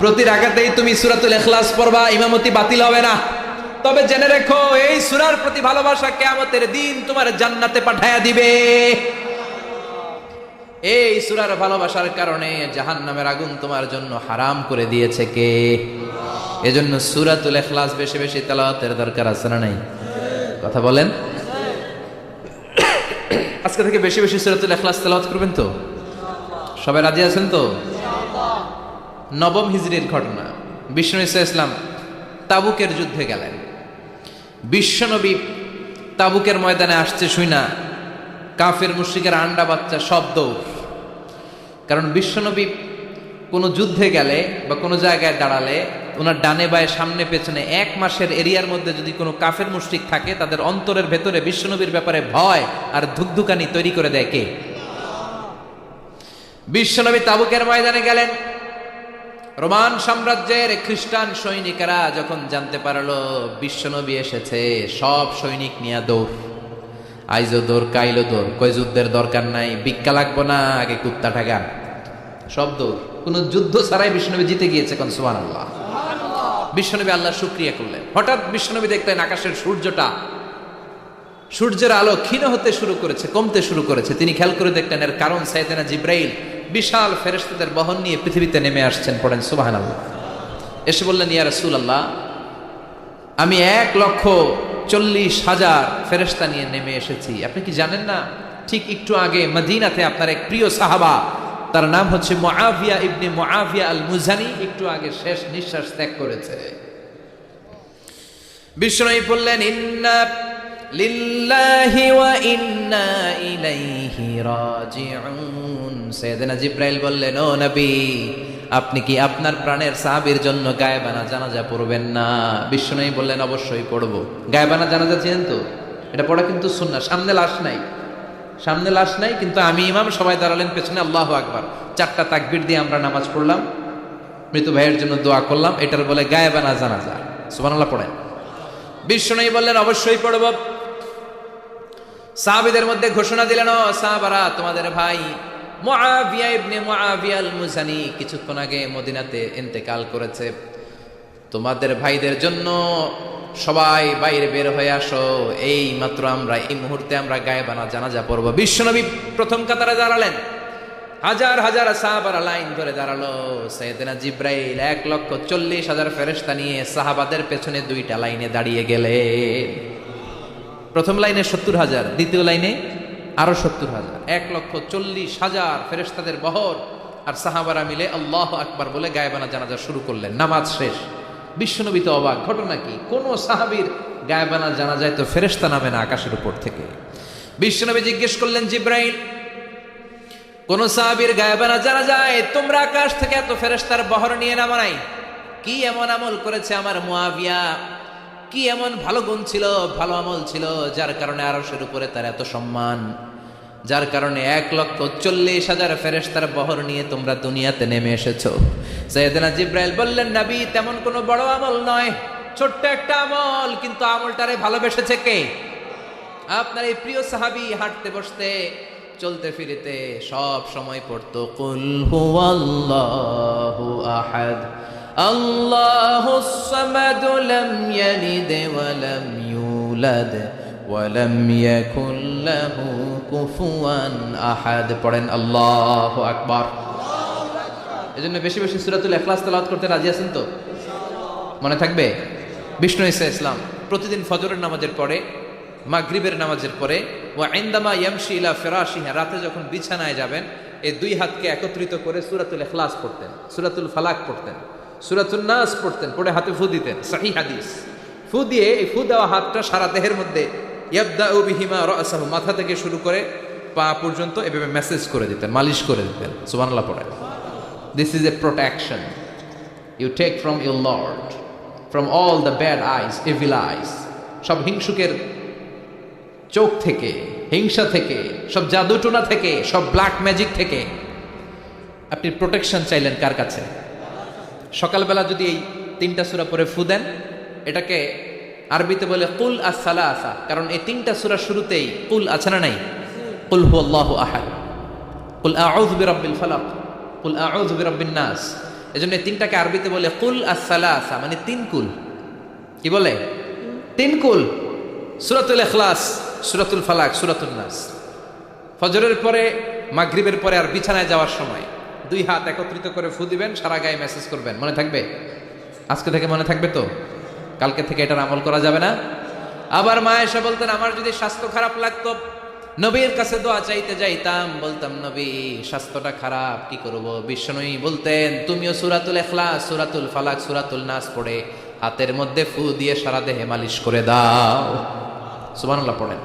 প্রতি রাকাতেই তুমি সূরাতুল ইখলাস পড়বা, ইমামতি বাতিল হবে না। তবে জেনে রেখো, এই সূরার প্রতি ভালোবাসা কিয়ামতের দিন তোমার জান্নাতে পাঠায়া দিবে। এই সূরার ভালোবাসার কারণে জাহান্নামের আগুন তোমার জন্য হারাম করে দিয়েছে কে? এজন্য সূরাতুল ইখলাস বেশি বেশি তেলাওয়াতের দরকার আছে না নাই? কথা বলেন। আজকে থেকে বেশি বেশি সূরাতুল ইখলাস তেলাওয়াত করবেন তো? সবাই রাজি আছেন তো? নবম হিজরির ঘটনা, বিশ্বনবী সাল্লাল্লাহু আলাইহি ওয়াসাল্লাম তাবুকের যুদ্ধে গেলেন। বিশ্বনবী তাবুকের ময়দানে আসছে শুইনা কাফের মুশরিকের আন্ডা বাচ্চা সব দৌড়। কারণ বিশ্বনবী কোনো যুদ্ধে গেলে বা কোনো জায়গায় দাঁড়ালে ওনার ডানে বায়ে সামনে পেছনে 1 মাসের এরিয়ার মধ্যে যদি কোনো কাফের মুশরিক থাকে, তাদের অন্তরের ভেতরে বিশ্বনবীর ব্যাপারে ভয় আর ধুকধুকানি তৈরি করে দেয় কে? বিশ্বনবী তাবুকের ময়দানে গেলেন। রোমান সাম্রাজ্যের খ্রিস্টান সৈনিকেরা যখন জানতে পারলো বিশ্বনবী এসেছে, সব সৈনিক নিয়ে দৌড়। আইজো দৌড়, কাইলো দৌড়, কই যুদ্ধের দরকার নাই, ভিক্ষা লাগবো না, আগে কুত্তা ঠাগান, সব দৌড়। কোন যুদ্ধ ছাড়াই বিশ্বনবী জিতে গিয়েছে, কোন সুবহানাল্লাহ। বিশ্বনবী আল্লাহর শুকরিয়া করলেন। হঠাৎ বিশ্বনবী দেখলেন আকাশের সূর্যের আলো ক্ষীণ হতে শুরু করেছে, কমতে শুরু করেছে। তিনি খেয়াল করে দেখলেন এর কারণ সাইয়েদনা জিব্রাইল বিশাল ফেরেশতাদের বহন নিয়ে পৃথিবীতে নেমে আসছেন। পড়েন সুবহানাল্লাহ। এসে বললেন ইয়া রাসূলুল্লাহ, আমি 1,40,000 ফেরেশতা নিয়ে নেমে এসেছি। আপনি কি জানেন না, ঠিক একটু আগে মদিনাতে আপনার এক প্রিয় সাহাবা, তার নাম হচ্ছে মুআবিয়া ইবনে মুআবিয়া আল মুজানি, একটু আগে শেষ নিঃশ্বাস ত্যাগ করেছে। বিশ্বনবী বললেন ইন্না লিল্লাহি ওয়া ইন্না ইলাইহি রাজিউন। সাইয়েদনা জিব্রাইল বললেন ও নবী, আপনি কি আপনার প্রাণের সাহাবীর জন্য গায়েবানা জানাজা পড়বেন না? বিশ্বনবী বললেন অবশ্যই পড়ব। গায়েবানা জানাজা চেনেন তো? এটা পড়া কিন্তু সুন্নাহ। সামনে লাশ নাই, কিন্তু আমি ইমাম, সবাই দাঁড়ালেন পেছনে, আল্লাহু আকবার, 4টা তাকবীর দিয়ে আমরা নামাজ পড়লাম, মৃত ভাইয়ের জন্য দোয়া করলাম, এটার বলে গায়েবানা জানাজা। সুবহানাল্লাহ পড়েন। বিশ্বনবী বললেন অবশ্যই পড়ব। সাহাবীদের মধ্যে ঘোষণা দিলেন, ও সাহাবারা, তোমাদের ভাই মুআবিয়া ইবনে মুআবিয়া আল মুজানি কিছুক্ষণ আগে মদিনাতে ইন্তেকাল করেছে। তোমাদের ভাইদের জন্য সবাই বাইরে বের হয়ে আসো, এই মাত্র আমরা এই মুহূর্তে আমরা গায়েবানা জানাজা পড়ব। বিশ্বনবী প্রথম কাতারে দাঁড়ালেন, হাজার হাজার সাহাবারা লাইন ধরে দাঁড়ালো। সাইয়েদনা জিব্রাইল 1,40,000 ফেরেশতা নিয়ে সাহাবাদের পেছনে 2টা লাইনে দাঁড়িয়ে গেলেন। প্রথম লাইনে 70,000, দ্বিতীয় লাইনে আরো 70,000, 1,40,000 ফেরেশতাদের বহর। আর সাহাবারা মিলে আল্লাহু আকবার বলে গায়েবানা জানাজা শুরু করলেন। নামাজ শেষ, বিশ্বনবী তো অবাক, ঘটনা কি? কোন সাহাবীর গায়েবানা জানাজায় তো ফেরেশতা নামে না আকাশের উপর থেকে। বিশ্বনবী জিজ্ঞেস করলেন, জিব্রাইল, কোন সাহাবীর গায়েবানা জানাজায় তোমরা আকাশ থেকে এত ফেরেশতার বহর নিয়ে নামো নাই? কি এমন আমল করেছে আমার মুআবিয়া, কি এমন ভালো গুণ ছিল, ভালো আমল ছিল, যার কারণে আরশের উপরে তার এত সম্মান, যার কারণে 1,40,000 ফেরেশতার বহর নিয়ে তোমরা দুনিয়াতে নেমে এসেছো? সাইয়েদনা জিব্রাইল বললেন, নবী, তেমন কোনো বড় আমল নয়, ছোট্ট একটা আমল, কিন্তু আমলটারে ভালোবেসেছে কে? আপনার এই প্রিয় সাহাবী হাঁটতে বসতে চলতে ফিরিতে সব সময় পড়তো কুল হুয়াল্লাহু আহাদ আল্লাহুস সামাদ লাম ইয়ালিদ ওয়া লাম ইউলাদ ওয়া লাম ইয়াকুল লাহু কুফুয়ান আহাদ। পড়েন আল্লাহু আকবার। এজন্য বেশি বেশি সূরাতুল ইখলাস তেলাওয়াত করতে রাজি আছেন তো? মনে থাকবে? বিষ্ণু ঈসা ইসলাম প্রতিদিন ফজরের নামাজের পরে, মাগরিবের নামাজের পরে, ওয়া ইনদামা ইয়ামশি ইলা ফিরাশিহি, রাতে যখন বিছানায় যাবেন, এই দুই হাতকে একত্রিত করে সূরাতুল ইখলাস পড়তেন, সূরাতুল ফালাক পড়তেন, সূরাতুন নাস পড়তেন, পড়ে হাতে ফু দিতেন। সহিহ হাদিস। ফু দিয়ে এই ফু দেওয়া হাতটা সারা দেহের মধ্যে ইয়াবদাউ বিহিমা রাসাহু, মাথা থেকে শুরু করে পা পর্যন্ত এভাবে মেসেজ করে দিতেন, মালিশ করে দিতেন। সুবহানাল্লাহ পড়েন। This is a protection you take from your Lord, from all the bad eyes, evil eyes, সব হিংসুকের চোখ থেকে, হিংসা থেকে, সব জাদুটোনা থেকে, সব ব্ল্যাক ম্যাজিক থেকে আপনি প্রোটেকশন চাইলেন কার কাছে? সকালবেলা যদি এই 3টা সূরা পড়ে ফু দেন, এটাকে আরবিতে বলে কুল আস-সালাসা, কারণ এই 3টা সূরা শুরুতেই কুল আছে না নাই? কুল হুয়াল্লাহু আহাদ, কুল আউযু বিরাব্বিল ফালাক, কুল আউযু বিরাব্বিন নাস। এজন্য এই 3টাকে আরবিতে বলে কুল আস-সালাসা, মানে 3 কুল। কি বলে? 3 কুল। সূরাতুল ইখলাস, সূরাতুল ফালাক, সূরাতুন নাস। ফজরের পরে, মাগরিবের পরে আর বিছানায় যাওয়ার সময় 2 হাত একত্রিত করে ফু দিবেন, সারা গায়ে মেসেজ করবেন। মনে থাকবে? আজকে থেকে মনে থাকবে তো? কালকে থেকে এটার আমল করা যাবে না? আবার মা এসে বলতেন, আমার যদি স্বাস্থ্য খারাপ লাগতো, নবীর কাছে দোয়া চাইতে যাইতাম, বলতাম, নবী স্বাস্থ্যটা খারাপ, কি করব? বিশ্বনবী বলতেন, তুমিও সূরাতুল ইখলাস, সূরাতুল ফালাক, সূরাতুল নাস পড়ে হাতের মধ্যে ফু দিয়ে সারা দেহে মালিশ করে দাও। সুবহানাল্লাহ পড়েন।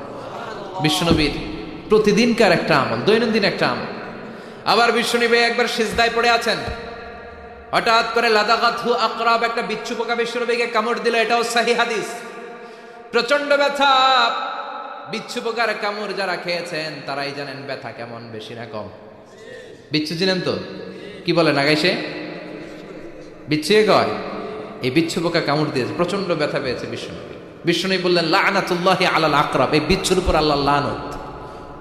বিশ্বনবীর প্রতিদিনকার একটা আমল, দৈনন্দিন একটা আমল। আবার বিশ্বনবী একবার সিজদায় পড়ে আছেন, হঠাৎ করে লাদাগাতহু আকরাব, একটা বিচ্ছু পোকা বিশ্বনবীকে কামড় দিল। এটাও সহিহ হাদিস। প্রচন্ড ব্যথা। বিচ্ছু পোকার কামড় যারা খেয়েছেন তারাই জানেন ব্যথা কেমন, বেশি না কম? বিচ্ছু চিনেন তো? কি বলে নাগাইছে? বিচ্ছু কয়। এই বিচ্ছু পোকা কামড় দিয়েছে, প্রচন্ড ব্যথা পেয়েছে বিশ্বনবী। বিশ্বনবী বললেন, লাআনাতুল্লাহি আলাল আকরাব, এই বিচ্ছুর উপর আল্লাহর লানত।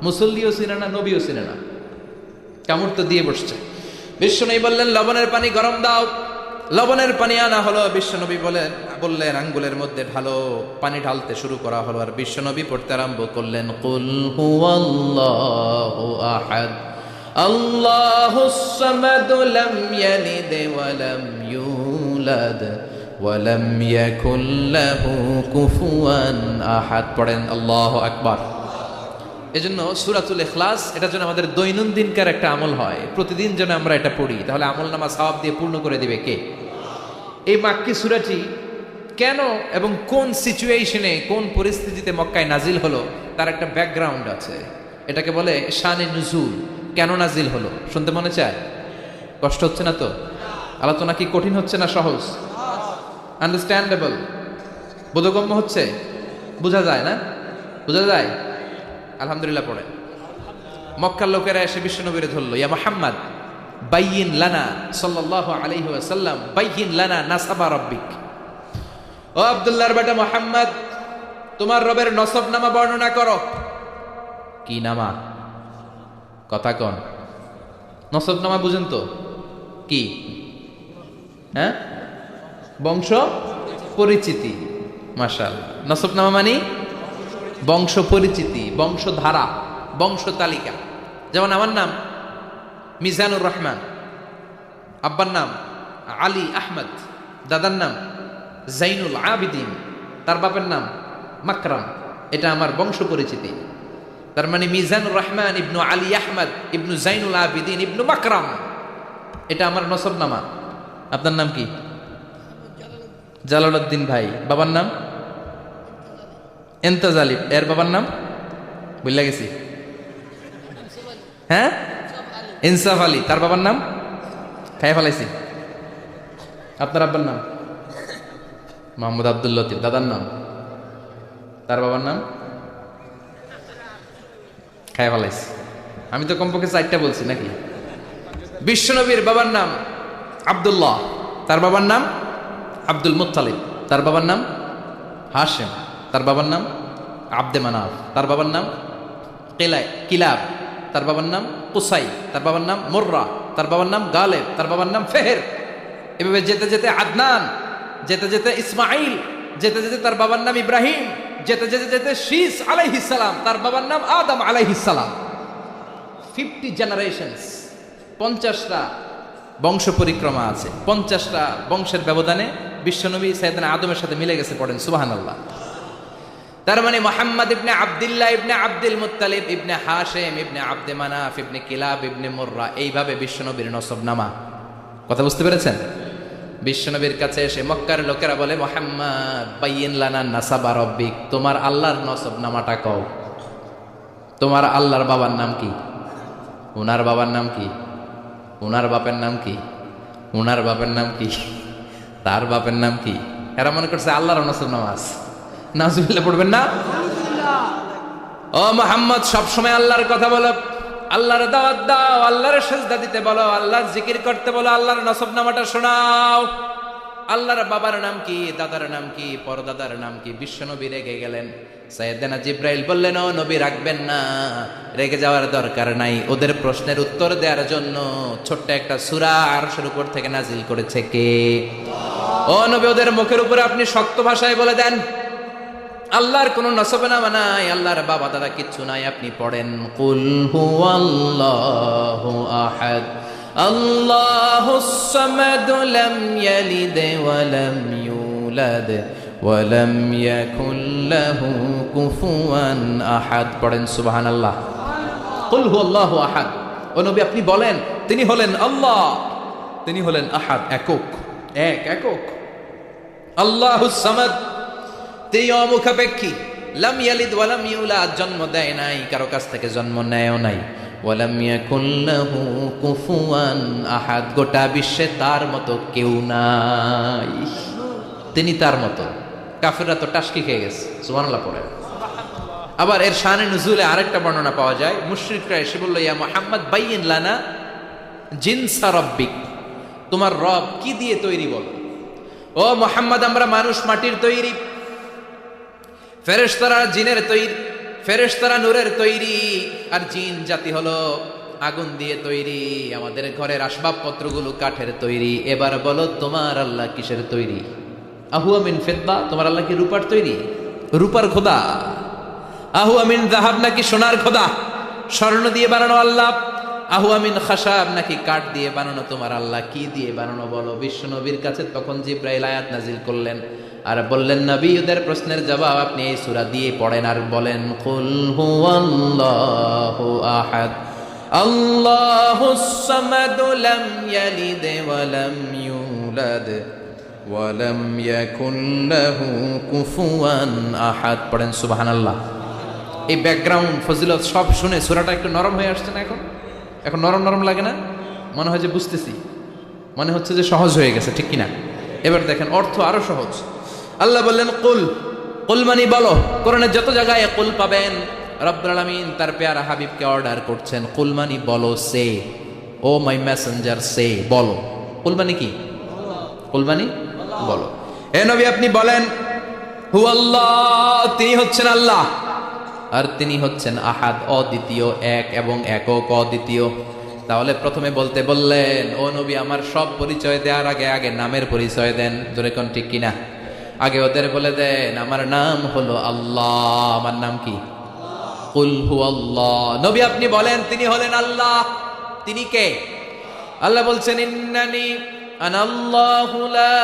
মুসল্লিও চিনে না, নবীও চিনে না, কামড় তো দিয়ে বসছে। বিশ্বনবী বললেন, লবণের পানি গরম দাও। লবণের পানি আনা হলো। বিশ্বনবী বললেন আঙ্গুলের মধ্যে ঢালো। পানি ঢালতে শুরু করা হলো, আর বিশ্বনবী পড়তে আরম্ভ করলেন, কুল হুয়াল্লাহু আহাদ আল্লাহুস সামাদ লাম ইয়ালিদ ওয়া লাম ইউলাদ ওয়া লাম ইয়াকুল লাহু কুফুয়ান আহাদ। পড়েন আল্লাহু আকবার। এজন্য সূরাতুল ইখলাস, এটা যেন আমাদের দৈনন্দিনকার একটা আমল হয়, প্রতিদিন যেন আমরা এটা পড়ি, তাহলে আমলনামা সওয়াব দিয়ে পূর্ণ করে দিবে কে? এই মাক্কি সূরাটি কেন এবং কোন সিচুয়েশনে, কোন পরিস্থিতিতে মক্কায় নাজিল হলো, তার একটা ব্যাকগ্রাউন্ড আছে। এটাকে বলে শানে নুজুল। কেন নাজিল হলো শুনতে মনে চায়? কষ্ট হচ্ছে না তো? আলোচনা কি কঠিন হচ্ছে না সহজ? আন্ডারস্ট্যান্ডেবল, বোধগম্য হচ্ছে? বোঝা যায় না? বোঝা যায়? আলহামদুলিল্লাহ পড়ে। মক্কার লোকেরা এসে বিশ্বনবীরে ধরলো, ইয়া মুহাম্মদ বাইয়িন লানা সাল্লাল্লাহু আলাইহি ওয়াসাল্লাম বাইয়িন লানা নাসাবা রাব্বিক। ও আব্দুল্লাহর বেটা মুহাম্মদ, তোমার রবের নসবনামা বর্ণনা করো। কি নামা? কথা কোন? নসবনামা বুঝেন তো? কি? হ্যাঁ, বংশ পরিচিতি। মাশাআল্লাহ। নসবনামা মানে বংশ পরিচিতি, বংশধারা, বংশ তালিকা। যেমন আমার নাম মিজানুর রহমান, আব্বার নাম আলী আহমদ, দাদার নাম জাইনুল আবিদিন, তার বাপের নাম মাকরাম। এটা আমার বংশ পরিচিতি। তার মানে মিজানুর রহমান ইবনু আলী আহমদ ইবনু জাইনুল আবিদিন ইবনু মাকরাম, এটা আমার নসবনামা। আপনার নাম কি? জালালউদ্দিন ভাই। বাবার নাম এন্তাজ আলী। এর বাবার নাম বুঝলা গেছি, হ্যাঁ, ইনসাফ আলী। তার বাবার নাম খাই ফেলাইছি। আপনার আব্বার নাম মোহাম্মদ আব্দুল লতিফ। দাদার নাম, তার বাবার নাম খাই ফেলাইছি। আমি তো কমপক্ষে 4টা বলছি নাকি? বিশ্বনবীর বাবার নাম আব্দুল্লাহ, তার বাবার নাম আব্দুল মুত্তালিব, তার বাবার নাম হাশেম, তার বাবার নাম আব্দে মানাফ, তার বাবার নাম কিলাব, তার বাবার নাম কুসাই, তার বাবার নাম মুররা, তার বাবার নাম গালেব, তার বাবার নাম ফেহের। এভাবে যেতে যেতে আদনান, যেতে যেতে ইসমাইল, যেতে যেতে তার বাবার নাম ইব্রাহিম, যেতে যেতে যেতে শীস আলাইহিস সালাম, তার বাবার নাম আদম আলাইহিস সালাম। 50 জেনারেশনস, 50টা বংশ পরিক্রমা আছে। 50টা বংশের ব্যবধানে বিশ্বনবী সাইয়েদনা আদমের সাথে মিলে গেছে। পড়েন সুবহানাল্লাহ। তার মানে মুহাম্মদ ইবনে আব্দুল্লাহ ইবনে আব্দুল মুত্তালিব ইবনে হাশেম ইবনে আব্দে মানাফ ইবনে কিলাব ইবনে মুররা, এইভাবে বিশ্বনবীর নসবনামা। কথা বুঝতে পেরেছেন? বিশ্বনবীর কাছে এসে মক্কার লোকেরা বলে, মুহাম্মদ বাইয়িন লানা নাসাবা রব্বিক, তোমার আল্লাহর নসবনামাটা কও। তোমার আল্লাহর বাবার নাম কি? উনার বাবার নাম কি? উনার বাপের নাম কি? উনার বাপের নাম কি? তার বাপের নাম কি? এরা মনে করছে আল্লাহর নসবনামা আছে। নাউজুবিল্লাহ পড়বেন না? ও মুহাম্মদ, সবসময় আল্লাহর কথা বলো, আল্লাহর দাওয়াত দাও, আল্লাহর সিজদা দিতে বলো, আল্লাহর জিকির করতে বলো, আল্লাহর নসবনামাটা শোনাও। আল্লাহর বাবার নাম কি? দাদার নাম কি? পরদাদার নাম কি? বিশ্বনবী রেগে গেলেন। সাইয়েদনা জিব্রাইল বললেন, ও নবী রাখবেন না, রেগে যাওয়ার দরকার নাই। ওদের প্রশ্নের উত্তর দেওয়ার জন্য ছোট্ট একটা সূরা আরশের উপর থেকে নাজিল করেছে কে? ও নবী, ওদের মুখের উপরে আপনি শক্ত ভাষায় বলে দেন, আল্লাহর কোনো নসবনামা নাই, আল্লাহর বাবা দাদা কিচ্ছু নাই। আপনি পড়েন, কুল হুয়াল্লাহু আহাদ আল্লাহুস সামাদ লাম ইয়ালিদ ওয়া লাম ইউলাদ ওয়া লাম ইয়াকুল লাহু কুফুয়ান আহাদ। পড়েন সুবহানাল্লাহ। কুল হুয়াল্লাহু আহাদ। ও নবী, আপনি বলেন, তিনি হলেন আল্লাহ, তিনি হলেন আহাদ, একক, একক। আল্লাহুস সামাদ, তিনি অমুখাপেক্ষী। লাম ইয়ালিদ ওয়া লাম ইউলাদ, জন্ম দেয় নাই, কারো কাছ থেকে জন্ম নেয়ও নাই। ওয়া লাম ইয়াকুল লাহু কুফুয়ান আহাদ, গোটা বিশ্বে তার মতো কেউ নাই, তিনি তার মতো। কাফেররা তো টাসকি খেয়ে গেছে। সুবহানাল্লাহ পড়ে। আবার এর শানে নুজুলে আরেকটা বর্ণনা পাওয়া যায়। মুশরিকরা এসে বলল, ইয়া মুহাম্মদ বাইয়িন লানা জিনসা রব্বিক, তোমার রব কি দিয়ে তৈরি বলো। ও মুহাম্মদ, আমরা মানুষ মাটির তৈরি, ফেরেশতারা জিনের তৈরি, ফেরেশতারা নূরের তৈরি, আর জিন জাতি হলো আগুন দিয়ে তৈরি। আমাদের ঘরের আসবাবপত্রগুলো কাঠের তৈরি। এবার বলো, তোমার আল্লাহ কিসের তৈরি? আহুয়া মিন ফিদ্দা, তোমার আল্লাহ কি রূপার তৈরি? রূপার খোদা। আহুয়া মিন যাহাব, নাকি সোনার খোদা, স্বর্ণ দিয়ে বানানো আল্লাহ? আহুয়া মিন খাশাব, নাকি কাঠ দিয়ে বানানো তোমার আল্লাহ? কি দিয়ে বানানো বলো? বিশ্বনবীর কাছে তখন জিব্রাইল আয়াত নাজিল করলেন আর বললেন, নবী, ওদের প্রশ্নের জবাব আপনি এই সূরা দিয়ে পড়েন আর বলেন, কুল হুয়াল্লাহু আহাদ আল্লাহুস সামাদ লাম ইয়ালিদ ওয়া লাম ইউলাদ ওয়া লাম ইয়াকুল লাহু কুফুয়ান আহাদ। পড়েন সুবহানাল্লাহ। এই ব্যাকগ্রাউন্ড ফজিলত সব শুনে সূরাটা একটু নরম হয়ে আসছে না? এখন নরম নরম লাগে না? মনে হয় যে বুঝতেছি, মনে হচ্ছে যে সহজ হয়ে গেছে, ঠিক কিনা? এবার দেখেন অর্থ আরো সহজ। আল্লাহ বললেন কুল, কুল মানে বলো। কোরআনের যত জায়গায় কুল পাবেন, রব্বুল আলামিন তার পেয়ারা হাবিবকে অর্ডার করছেন, কুল মানে বলো, সে, ও মাই মেসেঞ্জার, সে, বলো। কুল মানে কি? কুল মানে বলো। হে নবী, আপনি বলেন, হু আল্লাহ, তিনি হচ্ছেন আল্লাহ, আর তিনি হচ্ছেন আহাদ, অদ্বিতীয়, এক এবং একক, অদ্বিতীয়। তাহলে প্রথমে বলতে বললেন, ও নবী, আমার সব পরিচয় দেওয়ার আগে আগে নামের পরিচয় দেন। জোরে কোন, ঠিক কিনা? আগে ওদের বলে দেন, আমার নাম হলো আল্লাহ। আমার নাম কি? কুল হুয়াল্লাহ। নবী, আপনি বলেন, তিনি হলেন আল্লাহ। তিনি কে? আল্লাহ বলছেন, ইন্নানি আনাল্লাহু লা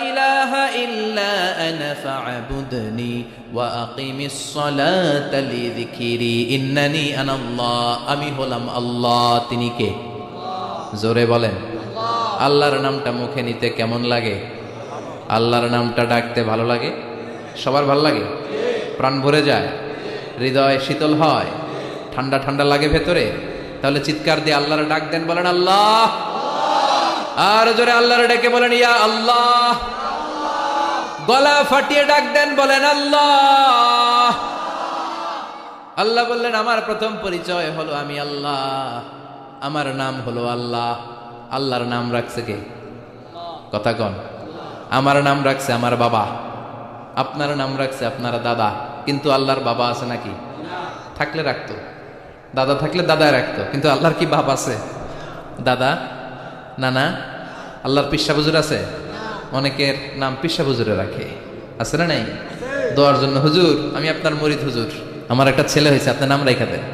ইলাহা ইল্লা আনা ফা'বুদনি ওয়া আকিমিস সালাতা লিযিকরি ইন্নানি আনাল্লাহ, আমি হলাম আল্লাহ। তিনি কে? জোরে বলেন। আল্লাহর নামটা মুখে নিতে কেমন লাগে? আল্লাহর নামটা ডাকতে ভালো লাগে? সবার ভালো লাগে? প্রাণ ভরে যায়, হৃদয় শীতল হয়, ঠান্ডা ঠান্ডা লাগে ভেতরে? তাহলে চিৎকার দিয়ে আল্লাহর ডাক দেন, বলেন আল্লাহ। আর জোরে আল্লাহর ডেকে বলেন ইয়া আল্লাহ। গলা ফাটিয়ে ডাক দেন, বলেন আল্লাহ। আল্লাহ বললেন আমার প্রথম পরিচয় হলো আমি আল্লাহ, আমার নাম হলো আল্লাহ। আল্লাহর নাম রাখছে কে? কথা কন। আমার নাম রাখছে আমার বাবা, আপনার নাম রাখছে আপনার দাদা। কিন্তু আল্লাহর বাবা আছে নাকি? থাকলে রাখতো, দাদা থাকলে দাদায় রাখতো। কিন্তু আল্লাহর কি বাপ আছে? দাদা, নানা? আল্লাহর পিসা হুজুর আছে? অনেকের নাম পিসা হুজুরে রাখে, আছে না নাই? দোয়ার জন্য, হুজুর আমি আপনার মরিদ হুজুর, আমার একটা ছেলে হয়েছে, আপনার নাম রেখা দেন।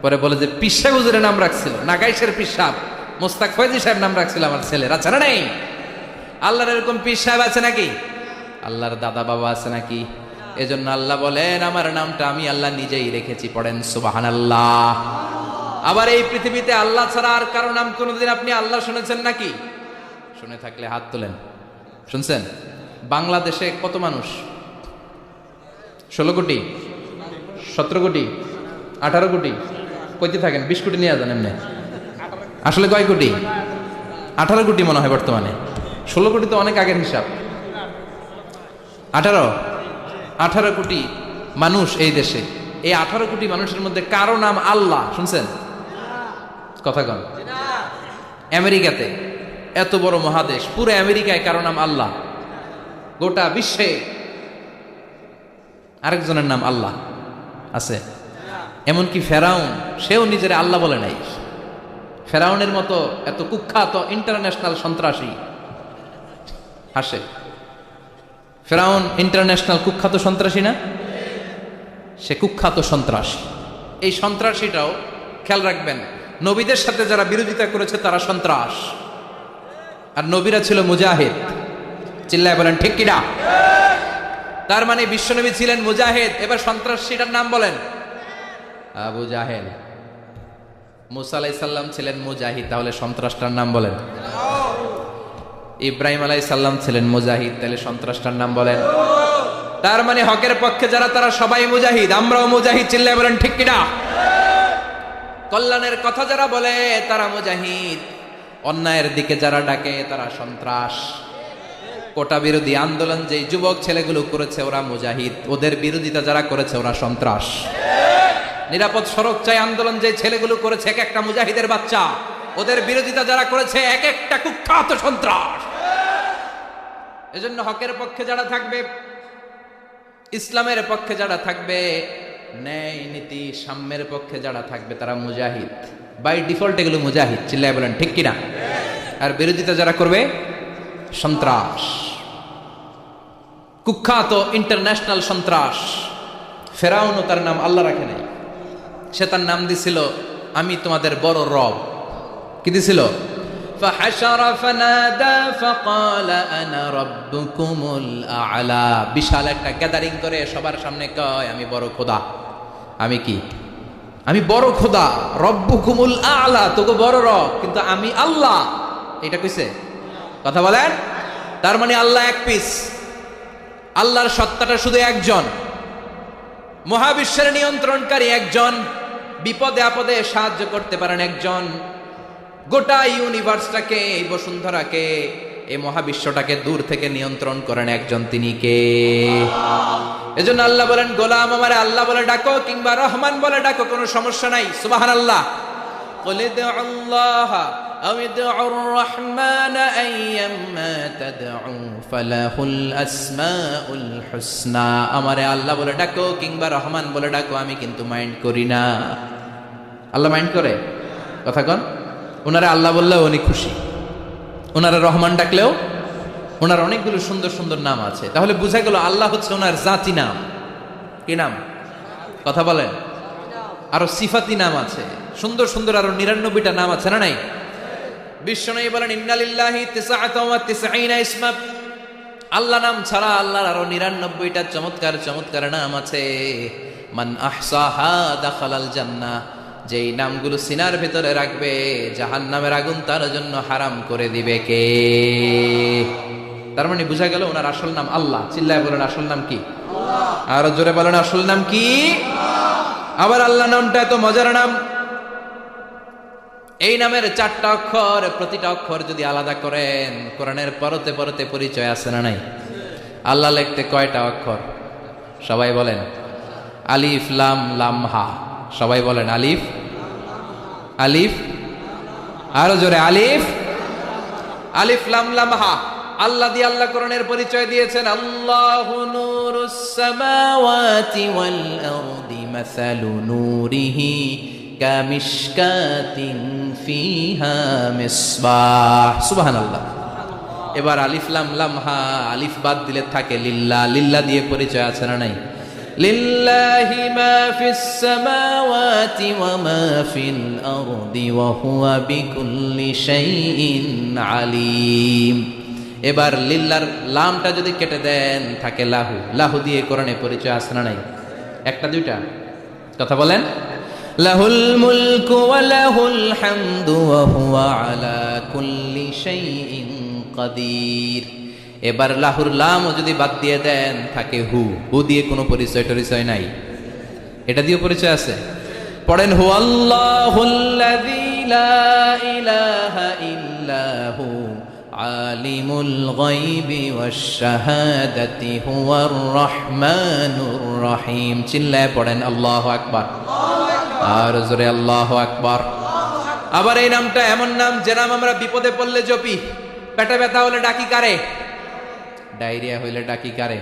পরে বলে যে পিসা হুজুরের নাম রাখছিল, নাগাইশের পিসাব মোস্তাক ফয়জি সাহেব নাম রাখছিল আমার ছেলের, আছে না নাই? আল্লাহর এরকম পীর সাহেব আছে নাকি? আল্লাহর দাদা বাবা আছে নাকি? এজন্য আল্লাহ বলেন আমার নামটা আমি আল্লাহ নিজেই রেখেছি। পড়েন সুবহানাল্লাহ। আবার এই পৃথিবীতে আল্লাহ ছাড়া আর কারো নাম কোনোদিন আপনি আল্লাহ শুনেছেন নাকি? শুনে থাকলে হাত তোলেন। শুনছেন? বাংলাদেশে কত মানুষ? 16 কোটি, 17 কোটি, 18 কোটি? কইতে থাকেন, 20 কোটি নিয়ে যান এমনি। আসলে কয় কোটি? 18 কোটি মনে হয় বর্তমানে। 16 কোটি তো অনেক আগের হিসাব। 18 কোটি মানুষ এই দেশে। এই 18 কোটি মানুষের মধ্যে কারো নাম আল্লাহ শুনছেন? কথা কন। আমেরিকাতে, এত বড় মহাদেশ, পুরো আমেরিকায় কারো নাম আল্লাহ? গোটা বিশ্বে আরেকজনের নাম আল্লাহ আছে? এমনকি ফেরাউন, সেও নিজের আল্লাহ বলে নাই। ফেরাউনের মতো এত কুখ্যাত ইন্টারন্যাশনাল সন্ত্রাসী আসে। ফেরাউন ইন্টারন্যাশনাল কুখ্যাত সন্ত্রাসী না? সে কুখ্যাত সন্ত্রাসী। এই সন্ত্রাসীটাও খেয়াল রাখবেন, নবীদের সাথে যারা বিরোধিতা করেছে তারা সন্ত্রাস, আর নবীরা ছিল মুজাহিদ। চিল্লায় বলেন ঠিক কিনা? তার মানে বিশ্বনবী ছিলেন মুজাহিদ। এবার সন্ত্রাসীটার নাম বলেন, আবু জাহেল। মুসা আলাইহিস সালাম ছিলেন মুজাহিদ, তাহলে সন্ত্রাসটার নাম বলেন। ইব্রাহিম আলাইহিস সালাম ছিলেন মুজাহিদ, তাহলে সন্ত্রাসটার নাম বলেন। তার মানে হকের পক্ষে যারা তারা সবাই মুজাহিদ, আমরাও মুজাহিদ। চিল্লায় বলেন ঠিক কিনা? কল্যাণের কথা যারা বলে তারা মুজাহিদ, অন্যায়ের দিকে যারা ডাকে তারা সন্ত্রাস। কোটা বিরোধী আন্দোলন যে যুবক ছেলেগুলো করেছে ওরা মুজাহিদ, ওদের বিরোধিতা যারা করেছে ওরা সন্ত্রাস। নিরাপদ সড়ক চাই আন্দোলন যে ছেলেগুলো করেছে এক একটা মুজাহিদের বাচ্চা, ওদের বিরোধিতা যারা করেছে এক একটা কুখ্যাত সন্ত্রাস। এজন্য হকের পক্ষে যারা থাকবে, ইসলামের পক্ষে যারা থাকবে, ন্যায় নীতি সাম্যের পক্ষে যারা থাকবে তারা মুজাহিদ। বাই ডিফল্ট এগুলো মুজাহিদ। চিল্লায় বলেন ঠিক কিনা? আর বিরোধিতা যারা করবে সন্ত্রাস, কুখ্যাত ইন্টারন্যাশনাল সন্ত্রাস। ফেরাউনও তার নাম আল্লাহ রাখে নাই, সে তার নাম দিছিল আমি তোমাদের বড় রব। কি দিছিল? ফাহাশারা ফানাদা ফাকালা আনা রাব্বুকুমুল আ'লা। বিশাল একটা গ্যাদারিং করে সবার সামনে কয় আমি বড় খোদা। আমি কি? আমি বড় খোদা, রব্বুকুমুল আ'লা, তোকে বড় রব, কিন্তু আমি আল্লাহ। এটা কইছে? কথা বলেন। তার মানে আল্লাহ এক পিস, আল্লাহর সত্তাটা শুধু একজন, মহাবিশ্বের নিয়ন্ত্রণকারী একজন, বিপদে আপদে সাহায্য করতে পারেন একজন, গোটা ইউনিভার্সটাকে, এই বসুন্ধরাকে, এই মহাবিশ্বটাকে দূর থেকে নিয়ন্ত্রণ করেন একজন। তিনি কে? এজন্য আল্লাহ বলেন গোলাম আমারে আল্লাহ বলে ডাকো কিংবা রহমান বলে ডাকো, কোনো সমস্যা নাই। সুবহানাল্লাহ। قل ادعوا الله أو ادعوا الرحمن أيما تدعوا فله الأسماء الحسنى। আমারে আল্লাহ বলে ডাকো কিংবা রহমান বলে ডাকো, আমি কিন্তু মাইন্ড করি না। আল্লাহ মাইন্ড করে? কথা কন। ওনারা আল্লাহ বললেও উনি খুশি, ওনারা রহমান ডাকলেও। ওনার অনেকগুলো সুন্দর সুন্দর নাম আছে, তাহলে বুঝা গেল আল্লাহ হচ্ছে ওনার জাতি নাম। কি নাম? কথা বলেন। আরো সিফাতি নাম আছে, সুন্দর সুন্দর আরো 99টা নাম আছে না নাই? বিশ্বনবী বলেন ইন্নালিল্লাহি তিসআতাও ওয়া তিসঈনা ইসমা, আল্লাহ নাম ছাড়া আল্লাহর আরো 99টা চমৎকার চমৎকার নাম আছে। মান আহসাহা দাখালাল জান্নাহ, যেই নামগুলো সিনার ভিতরে রাখবে জাহান্নামের আগুন তার জন্য হারাম করে দিবে কে? তার মানে বোঝা গেল ওনার আসল নাম আল্লাহ। চিল্লায় বলেন আসল নাম কি? আল্লাহ। আরো জোরে বলেন আসল নাম কি? আল্লাহ। আবার আল্লাহ নামটা এত মজার নাম, এই নামের 4টা অক্ষর, প্রতিটা অক্ষর যদি আলাদা করেন কোরআনের পরতে পরতে পরিচয় আছে না নাই? আল্লাহ লিখতে কয়টা অক্ষর? সবাই বলেন আলিফ লাম লাম হা। সবাই বলেন আলিফ আলিফ, আরো জোরে আলিফ আলিফ লাম লাম হা। আল্লাহ দিয়ে আল্লাহ কোরআনের পরিচয় দিয়েছেন আল্লাহু নূরুস সামাওয়াতি ওয়াল আরদি মাসালু নূরিহি কামিশকাতিন ফিহা মিসবাহ। সুবহানাল্লাহ। এবার আলিফ লাম লাম হা, আলিফ বাদ দিলে থাকে লিল্লাহ। লিল্লাহ দিয়ে পরিচয় আছে না নাই? লিল্লাহি মা ফিস সামাওয়াতি ওয়া মা ফিল আরদি ওয়া হুয়া বিকুল্লি শাইইন আলিম। এবার লিল্লার লামটা যদি কেটে দেন থাকে লাহু। লাহু দিয়ে কোরআনে পরিচয় আছে না নাই? একটা দুইটা? কথা বলেন। লাহুল মুলকু ওয়া লাহুল হামদু ওয়া হুয়া আলা কুল্লি শাইইন কাদির। এবার লাহুর লামও যদি বাদ দিয়ে দেন থাকে হু। হু দিয়ে কোনো পরিচয় টরিচয় নাই, এটা দিয়ে পরিচয় আছে। পড়েন হু আল্লাহুল্লাযী লা ইলাহা ইল্লা হু আলিমুল গায়বি ওয়াশ শাহাদাতি হুয়ার রহমানুর রহিম। চিল্লায় পড়েন আল্লাহু আকবার। আর জোরে আল্লাহু আকবার। আবার এই নামটা এমন নাম যে নাম আমরা বিপদে পড়লে জপি। পেটে ব্যথা হলে ডাকি কারে? ডায়রিয়া হইলে ডাকি কারে?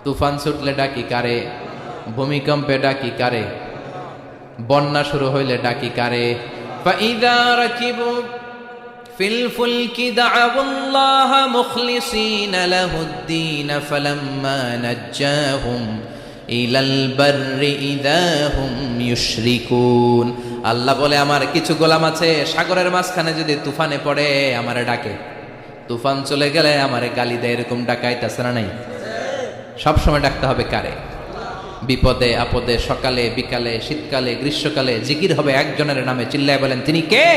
তুফান ছুটলে ডাকি কারে? ভূমিকম্পে ডাকি কারে? বন্যা শুরু হইলে ডাকি কারে? ফাইদা রাকিবু ফিল ফুলকি দা'আউল্লাহ মুখলিসিনা লাহুদ্দিন ফালাম্মা নাজ্জাহুম ইলাল বাররি ইযা হুম ইউশরিকুন। আল্লাহ বলে আমার কিছু গোলাম আছে সাগরের মাঝখানে যদি তুফানে পড়ে আমারে ডাকে, তুফান চলে গেলে আমারে গালি দেয়। এরকম ডাকাইতেছে না নাই? সব সময় ডাকতে হবে কারে? বিপদে আপদে, সকালে বিকালে, শীতকালে গ্রীষ্মকালে জিকির হবে একজনের নামে। চিল্লায় বলেন তিনি কে?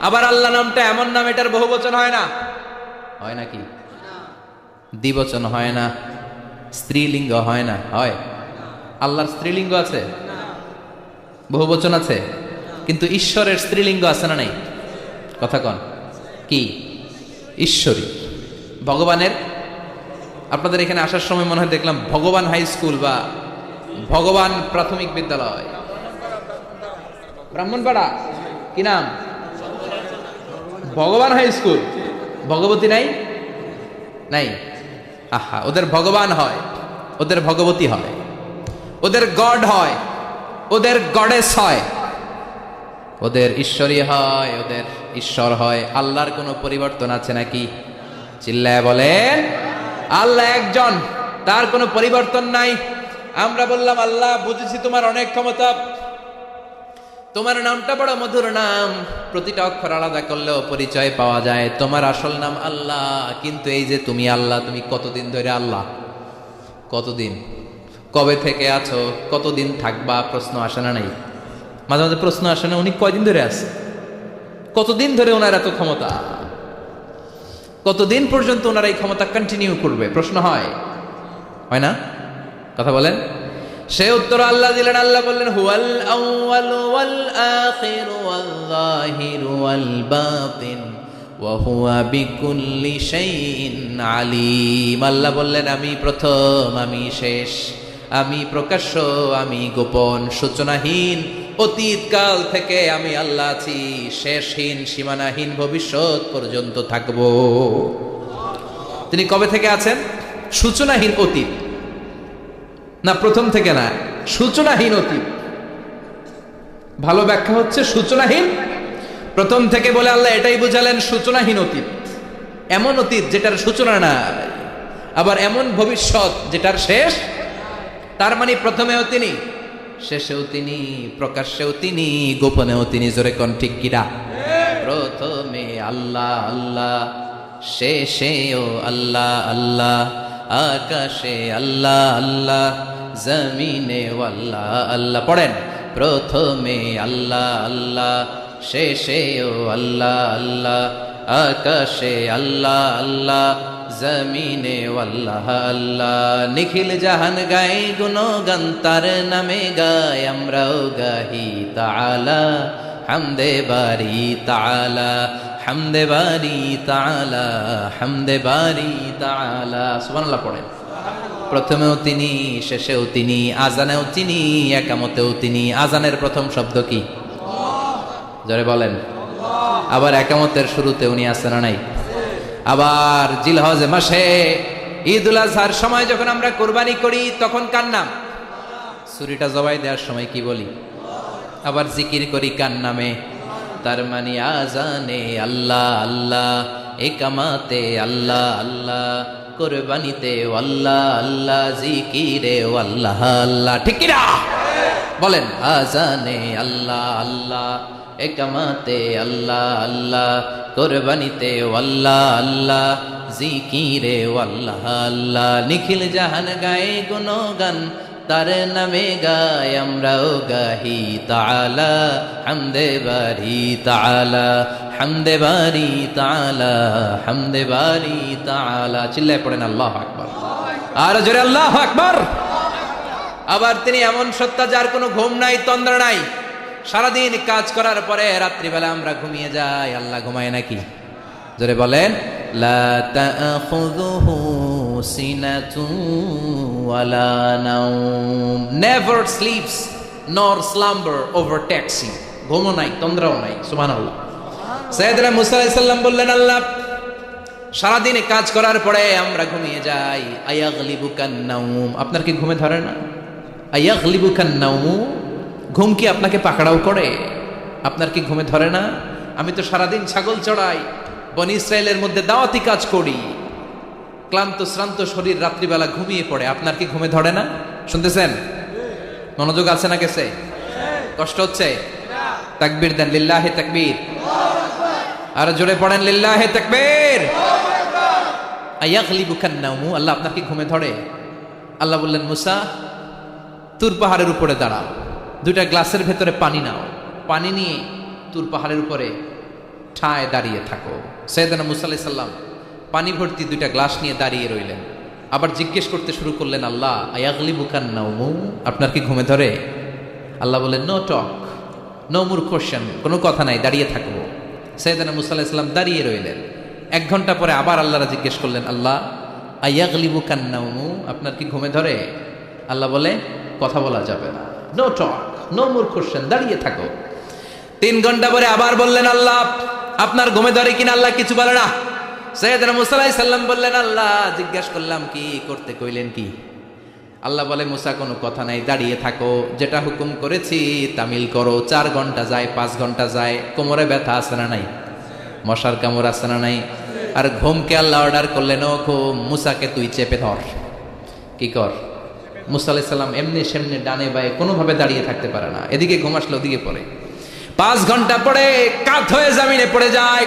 আবার আল্লাহ নামটা এমন নাম এটার বহুবচন হয় না। হয় নাকি? দ্বিবচন হয় না, স্ত্রীলিঙ্গ হয় না। হয়? আল্লাহর স্ত্রীলিঙ্গ আছে, বহুবচন আছে, কিন্তু ঈশ্বরের স্ত্রীলিঙ্গ আছে না নাই? কথা কন কি? ঈশ্বরী। ভগবানের, আপনাদের এখানে আসার সময় মনে হয় দেখলাম ভগবান হাই স্কুল বা ভগবান প্রাথমিক বিদ্যালয়, ব্রাহ্মণপাড়া। কি নাম? ভগবান হাই স্কুল। ভগবতী নাই? নাই। আহা, ওদের ভগবান হয়, ওদের ভগবতী হয়, ওদের গড হয়, ওদের গডেস হয়, ওদের ঈশ্বরী হয়, ওদের ঈশ্বর হয়। আল্লাহর কোনো পরিবর্তন আছে নাকি? চিল্লায় বলেন আল্লাহ একজন, তার কোনো পরিবর্তন নাই। আমরা বললাম আল্লাহ বুঝেছি তোমার অনেক ক্ষমতা, তোমার নামটা বড় মধুর নাম, প্রতিটা অক্ষর আলাদা করলেও পরিচয় পাওয়া যায়। তোমার আসল নাম আল্লাহ, কিন্তু এই যে তুমি আল্লাহ, তুমি কতদিন ধরে আল্লাহ? কতদিন? কবে থেকে আছো? কতদিন থাকবা? প্রশ্ন আসে না নাই? মাঝে মাঝে প্রশ্ন আসে না উনি কয়দিন ধরে আছে? কতদিন ধরে ওনার এত ক্ষমতা? কতদিন পর্যন্ত ওনারা এই ক্ষমতা কন্টিনিউ করবে? প্রশ্ন হয় না? কথা বলেন। সে উত্তর আল্লাহ দিলেন। আল্লাহ বললেন হুয়াল আউয়ালু ওয়াল আখিরু ওয়াল যাহিরু ওয়াল বাতিন ওয়া হুয়া বিকুল্লি শাইইন আলিম। আল্লাহ বললেন আমি প্রথম, আমি শেষ, আমি প্রকাশ্য, আমি গোপন, সূচনাহীন। অতীতকাল থেকে আমি আল্লাহ আছি, শেষহীন সীমানাহীন ভবিষ্যৎ পর্যন্ত থাকব। তিনি কবে থেকে আছেন? সূচনাহীন অতীত না, প্রথম থেকে না, সূচনাহীন অতীত। ভালো ব্যাখ্যা হচ্ছে সূচনাহীন প্রথম থেকে বলে আল্লাহ এটাই বুঝালেন সূচনাহীন অতীত। এমন অতীত যেটার সূচনা নাই, আবার এমন ভবিষ্যৎ যেটার শেষ। তার মানে প্রথমেও তিনি, শেষেও তিনি, প্রকাশ্যেও তিনি, গোপনেও তিনি। জোরে কোন ঠিক কিনা? প্রথমে আল্লাহ আল্লাহ, শেষেও আল্লাহ আল্লাহ, আকাশে আল্লাহ আল্লাহ, জমিনে আল্লাহ আল্লাহ। পড়েন, প্রথমে আল্লাহ আল্লাহ, শেষেও আল্লাহ আল্লাহ, আকাশে আল্লাহ আল্লাহ, জমিনে আল্লাহ আল্লাহ। নিখিল জাহান গায় গুণগান তার নামে গায়, আমরাও গাহি তাআলা হামদে বারি তাআলা, হামদে বারি তাআলা, হামদে বারি তাআলা। সুবহানাল্লাহ পড়েন। প্রথমেও তিনি, শেষেও তিনি, আজানেও তিনি, একামতেও তিনি। আজানের প্রথম শব্দ কি? জোরে বলেন। আবার একামতের শুরুতে উনি আছেন না নাই? আবার জিলহজ মাসে ঈদুল আজহার সময় যখন আমরা কুরবানি করি তখন কার নাম? ছুরিটা জবাই দেওয়ার সময় কি বলি? আবার জিকির করি কার নামে? তার মানে আজানে আল্লাহ আল্লাহ, একামাতে আল্লাহ আল্লাহ, কুরবানিতে আল্লাহ আল্লাহ, জিকিরে আল্লাহ আল্লাহ। ঠিক কি না? বলেন, আজানে আল্লাহ আল্লাহ, একামাতে আল্লাহ আল্লাহ, কুরবানিতে আল্লাহ আল্লাহ, জিকিরে আল্লাহ আল্লাহ। নিখিল জাহান গায়ে গুণগান তার নামে গায়, আমরাও গাহি তাআলা হামদে বারি তাআলা, হামদে বারি তাআলা, হামদে বারি তাআলা। চিল্লায় পড়েন আল্লাহু আকবার। আর জোরে আল্লাহু আকবার। আবার তিনি এমন সত্তা যার কোনো ঘুম নাই, তন্দ্রা নাই। সারাদিন কাজ করার পরে রাত্রিবেলা আমরা ঘুমিয়ে যাই, আল্লাহ ঘুমায় নাকি? জোরে বলেন, লা তাখুযুহু সিনাতুন ওয়ালা নাওম, নেভার স্লিপস নর স্লাম্বার ওভারটেকস হিম। ঘুমও নাই, তন্দ্রাও নাই। সুবহানাল্লাহ। সাইয়েদনা মুসা আলাইহিস সালাম বললেন, আল্লাহ সারাদিনে কাজ করার পরে আমরা ঘুমিয়ে যাই, আয়াগলিবুকান নাওম, আপনার কি ঘুমে ধরে না? আয়াগলিবুকান নাওম, ঘুম কি আপনাকে পাকড়াও করে? আপনার কি ঘুমে ধরে না? আমি তো সারাদিন ছাগল চড়াই, বনি ইসরায়েলের মধ্যে দাওয়াতি কাজ করি, ক্লান্ত শ্রান্ত শরীর রাত্রিবেলা ঘুমিয়ে পড়ে, আপনার কি ঘুমে ধরে না? শুনতেছেন? মনোযোগ আছে না গেছে? কষ্ট হচ্ছে? তাকবীর দেন, লিল্লাহি তাকবীর। আর জোরে পড়েন, লিল্লাহি তাকবীর। আয়াগলিবুকান নাওম, আল্লাহ আপনার কি ঘুমে ধরে? আল্লাহ বললেন, মুসা তুর পাহাড়ের উপরে দাঁড়াও, দুইটা গ্লাসের ভেতরে পানি নাও, পানি নিয়ে তুর পাহাড়ের উপরে ঠায় দাঁড়িয়ে থাকো। সাইয়েদনা মুসা আলাইহিস সালাম পানি ভর্তি দুইটা গ্লাস নিয়ে দাঁড়িয়ে রইলেন। আবার জিজ্ঞেস করতে শুরু করলেন, আল্লাহ আয়াগলিবুকান নাওম, আপনার কি ঘুমে ধরে? আল্লাহ বললেন, no talk, no more question, কোনো কথা নাই, দাঁড়িয়ে থাকবো। সাইয়েদনা মুসা আলাইহিস সালাম দাঁড়িয়ে রইলেন। 1 ঘন্টা পরে আবার আল্লাহরা জিজ্ঞেস করলেন, আল্লাহ আয়াগলিবুকান নাওম, আপনার কি ঘুমে ধরে? আল্লাহ বলে, কথা বলা যাবে না, no talk, no more question, দাঁড়িয়ে থাকো। 3 ঘন্টা পরে আবার বললেন, আল্লাহ আপনার ঘুমে ধরে কিনা? আল্লাহ কিছু বলে না। সাইয়েদনা মুসা আলাইহিস সালাম বললেন, আল্লাহ জিজ্ঞেস করলাম কি করতে কইলেন কি? আল্লাহ বলে, মুসা কোনো কথা নাই, দাঁড়িয়ে থাকো, যেটা হুকুম করেছি তামিল করো। 4 ঘন্টা যায়, 5 ঘন্টা যায়, কোমরে ব্যথা আছে না নাই? মশার কামড় আছে না নাই? আর ঘুমকে আল্লাহ অর্ডার করলেন, ও ঘুম, মুসাকে তুই চেপে ধর। কি কর? মুসা আলাইহিস সালাম এমনি সেমনি ডানে বায়ে কোনোভাবে দাঁড়িয়ে থাকতে পারে না, এদিকে ঘুম আসলে ওদিকে পড়ে। 5 ঘন্টা পরে কাত হয়ে জমিনে পড়ে যায়,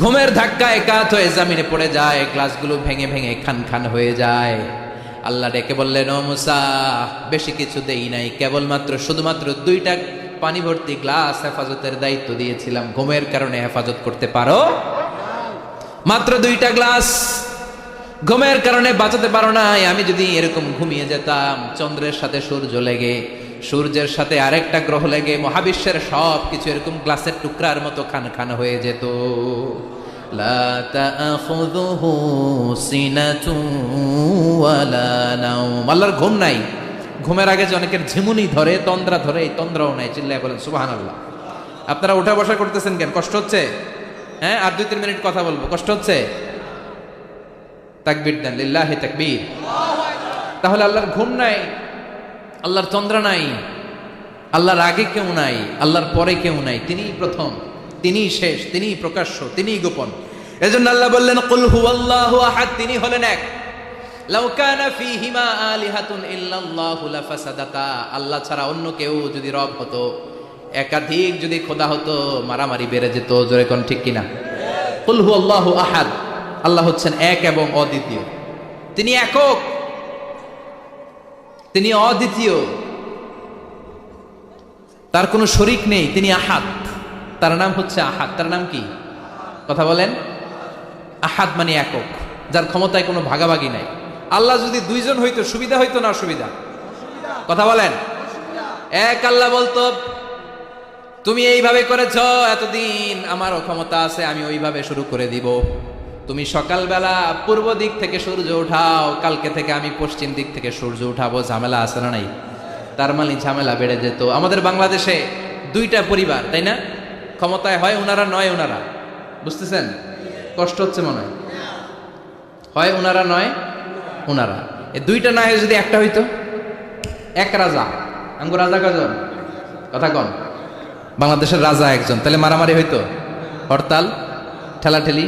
ঘুমের ধাক্কায় কাত হয়ে জমিনে পড়ে যায়, গ্লাসগুলো ভেঙে ভেঙে খান খান হয়ে যায়। আল্লাহ ডেকে বললেন, ও মুসা বেশি কিছু দেই নাই, কেবলমাত্র শুধুমাত্র 2টা পানি ভর্তি গ্লাস হেফাজতের দায়িত্ব দিয়েছিলাম, ঘুমের কারণে হেফাজত করতে পারো? মাত্র 2টা গ্লাস, ঘুমের কারণে বাঁচাতে পারো নাই। আমি যদি এরকম ঘুমিয়ে যেতাম, চন্দ্রের সাথে সূর্য লেগে, সূর্যের সাথে আরেকটা গ্রহ লেগে মহাবিশ্বের সব কিছু এরকম গ্লাসের টুকরার মতো খান খান হয়ে যেত। লা তাখুযুহু সিনাতুন ওয়ালা নাওম, আল্লাহর ঘুম নাই। ঘুমের আগে যে অনেকের ঝিমুনি ধরে, তন্দ্রা ধরে, এই তন্দ্রাও নাই। চিল্লায় বলেন সুবহানাল্লাহ। আপনারা উঠা বসা করতেছেন কেন? কষ্ট হচ্ছে? হ্যাঁ, আর 2-3 মিনিট কথা বলবো, কষ্ট হচ্ছে? তাকবীর দেন, লিল্লাহি তাকবীর। তাহলে আল্লাহর ঘুম নাই, আল্লাহর তন্দ্রা নাই, আল্লাহর আগে কেউ নাই, আল্লাহর পরে কেউ নাই। তিনিই প্রথম, তিনিই শেষ, তিনিই প্রকাশ্য, তিনিই গোপন। এজন্য আল্লাহ বললেন, কুল হুয়াল্লাহু আহাদ, তিনি হলেন এক। লাউ কানা ফীহিমা আলিহাতুন ইল্লাল্লাহু লাফাসাদাতা, আল্লাহ ছাড়া অন্য কেউ যদি রব হতো, একাধিক যদি খোদা হতো মারামারি বেড়ে যেত, জোরে কোন ঠিক কিনা? কুল হুয়াল্লাহু আহাদ, আল্লাহ হচ্ছেন এক এবং অদ্বিতীয়। তিনি একক, তিনি অদ্বিতীয়, তার কোনো শরীক নেই। তিনি আহাদ, তার নাম হচ্ছে আহাদ। তার নাম কি? কথা বলেন। আহাদ মানে একক, যার ক্ষমতায় কোনো ভাগাভাগি নাই। আল্লাহ যদি দুইজন হইতো সুবিধা হইতো না অসুবিধা? কথা বলেন। এক আল্লাহ বলতো তুমি এইভাবে করেছ এতদিন, আমারও ক্ষমতা আছে, আমি ওইভাবে শুরু করে দিব। তুমি সকালবেলা পূর্ব দিক থেকে সূর্য উঠাও, কালকে থেকে আমি পশ্চিম দিক থেকে সূর্য উঠাবো। ঝামেলা আছে না নাই? তার মানে ঝামেলা বেড়ে যেত। আমাদের বাংলাদেশে দুইটা পরিবার, তাই না? ক্ষমতায় হয় উনারা নয় উনারা, বুঝতেছেন? কষ্ট হচ্ছে মনে হয়। হয় উনারা নয় উনারা, এই দুইটা না হয়ে যদি একটা হইতো, এক রাজা। আমগো রাজা কজন? কথা কন। বাংলাদেশের রাজা একজন, তাহলে মারামারি হইতো, হরতাল, ঠেলাঠেলি,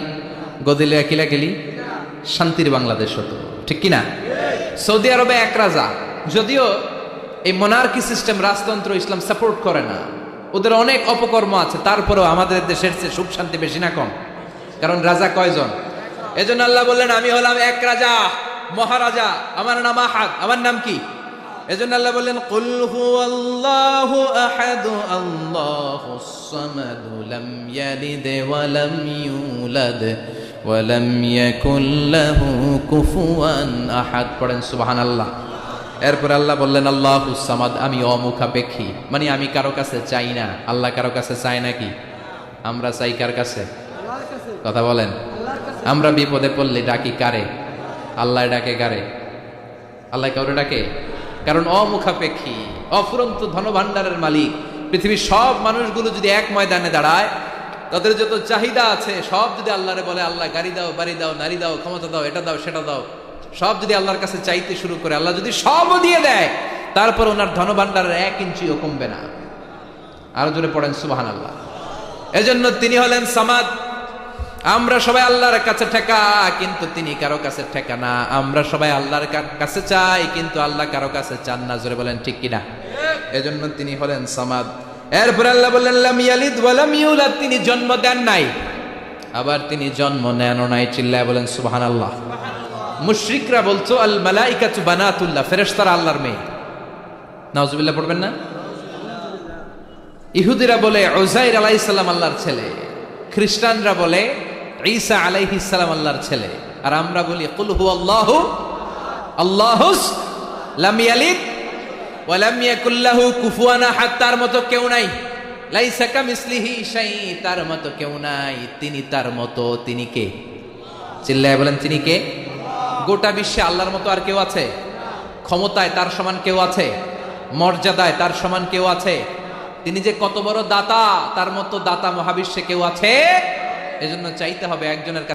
গদিলে কিলাকিলি, শান্তির বাংলাদেশ হতো, ঠিক কিনা? সৌদি আরবে এক রাজা, যদিও এই মোনার্কি সিস্টেম, রাজতন্ত্র ইসলাম সাপোর্ট করে না, ওদের অনেক অপকর্ম আছে, তারপরেও আমাদের দেশের চেয়ে সুখ শান্তি বেশি না কম? কারণ রাজা কয়জন? এজন্য আল্লাহ বললেন আমি হলাম এক রাজা, মহারাজা, আমার নাম আহাদ। আমার নাম কি? এজন্য আল্লাহ বললেন কুল হুয়াল্লাহু আহাদ আল্লাহুস সামাদ লাম ইয়ালিদ ওয়া লাম ইউলাদ ওয়া লাম ইয়াকুল লাহু কুফুয়ান আহাদ। পড়েন সুবহানাল্লাহ। এরপর আল্লাহ বললেন আল্লাহুস সামাদ, আমি অমুখাপেক্ষী, মানে আমি কারো কাছে চাই না। আল্লাহ কারো কাছে চায় নাকি? আমরা চাই কার কাছে? কথা বলেন। আমরা বিপদে পড়লে ডাকি কারে? আল্লাহ ডাকে কারে? আল্লাহ কাউরে ডাকে? কারণ অমুখাপেক্ষী, অফুরন্ত ধনভাণ্ডারের মালিক। পৃথিবীর সব মানুষগুলো যদি এক ময়দানে দাঁড়ায়, তাদের যত চাহিদা আছে সব যদি আল্লাহরে বলে, আল্লাহ গাড়ি দাও, বাড়ি দাও, নারী দাও, ক্ষমতা দাও, এটা দাও, সেটা দাও, সব যদি আল্লাহর কাছে চাইতে শুরু করে, আল্লাহ যদি সবও দিয়ে দেয়, তারপর ওনার ধনভাণ্ডারের 1 ইঞ্চিও কমবে না। আরো জোরে পড়েন সুবহানাল্লাহ। এজন্য তিনি হলেন সামাদ। আমরা সবাই আল্লাহর কাছে ঠেকা, কিন্তু তিনি কারো কাছে ঠেকা না। আমরা সবাই আল্লাহর কাছে চাই, কিন্তু আল্লাহ কারো কাছে চান না। জোরে বলেন ঠিক কিনা? এজন্য তিনি হলেন সামাদ। এরপর আল্লাহ বললেন লাম ইয়ালিদ ওয়া লাম ইউলাদ, তিনি জন্ম দেন নাই, আবার তিনি জন্ম নেনও নাই। চিল্লায় বলেন সুবহানাল্লাহ। মুশরিকরা বলতো আল মালাইকাতু বানাতুল্লাহ, ফেরেশতারা আল্লাহর মেয়ে। নাউজুবিল্লাহ পড়বেন না? ইহুদিরা বলে উযাইর আলাইহিস সালাম আল্লাহর ছেলে, খ্রিস্টানরা বলে ঈসা আলাইহিস সালাম আল্লাহর ছেলে, আর আমরা বলি কুল হুয়াল্লাহু আল্লাহুস লাম ইয়ালিদ ওয়া লাম ইয়াকুল লাহু কুফুয়ান আহাদ। তার মতো কেউ নাই। লাইসা কামিসলিহি শাই, তার মতো কেউ নাই। তিনি তার মতো, তিনি কে? চিল্লায় বলেন তিনি কে? গোটা বিশ্বে আল্লাহর মতো আর কেউ আছে? ক্ষমতায় তার সমান কেউ আছে? মর্যাদায় তার সমান কেউ আছে? তিনি যে কত বড় দাতা, তার মতো দাতা মহাবিশ্বে কেউ আছে? এজন্য চাইতে হবে একজনের কাছে।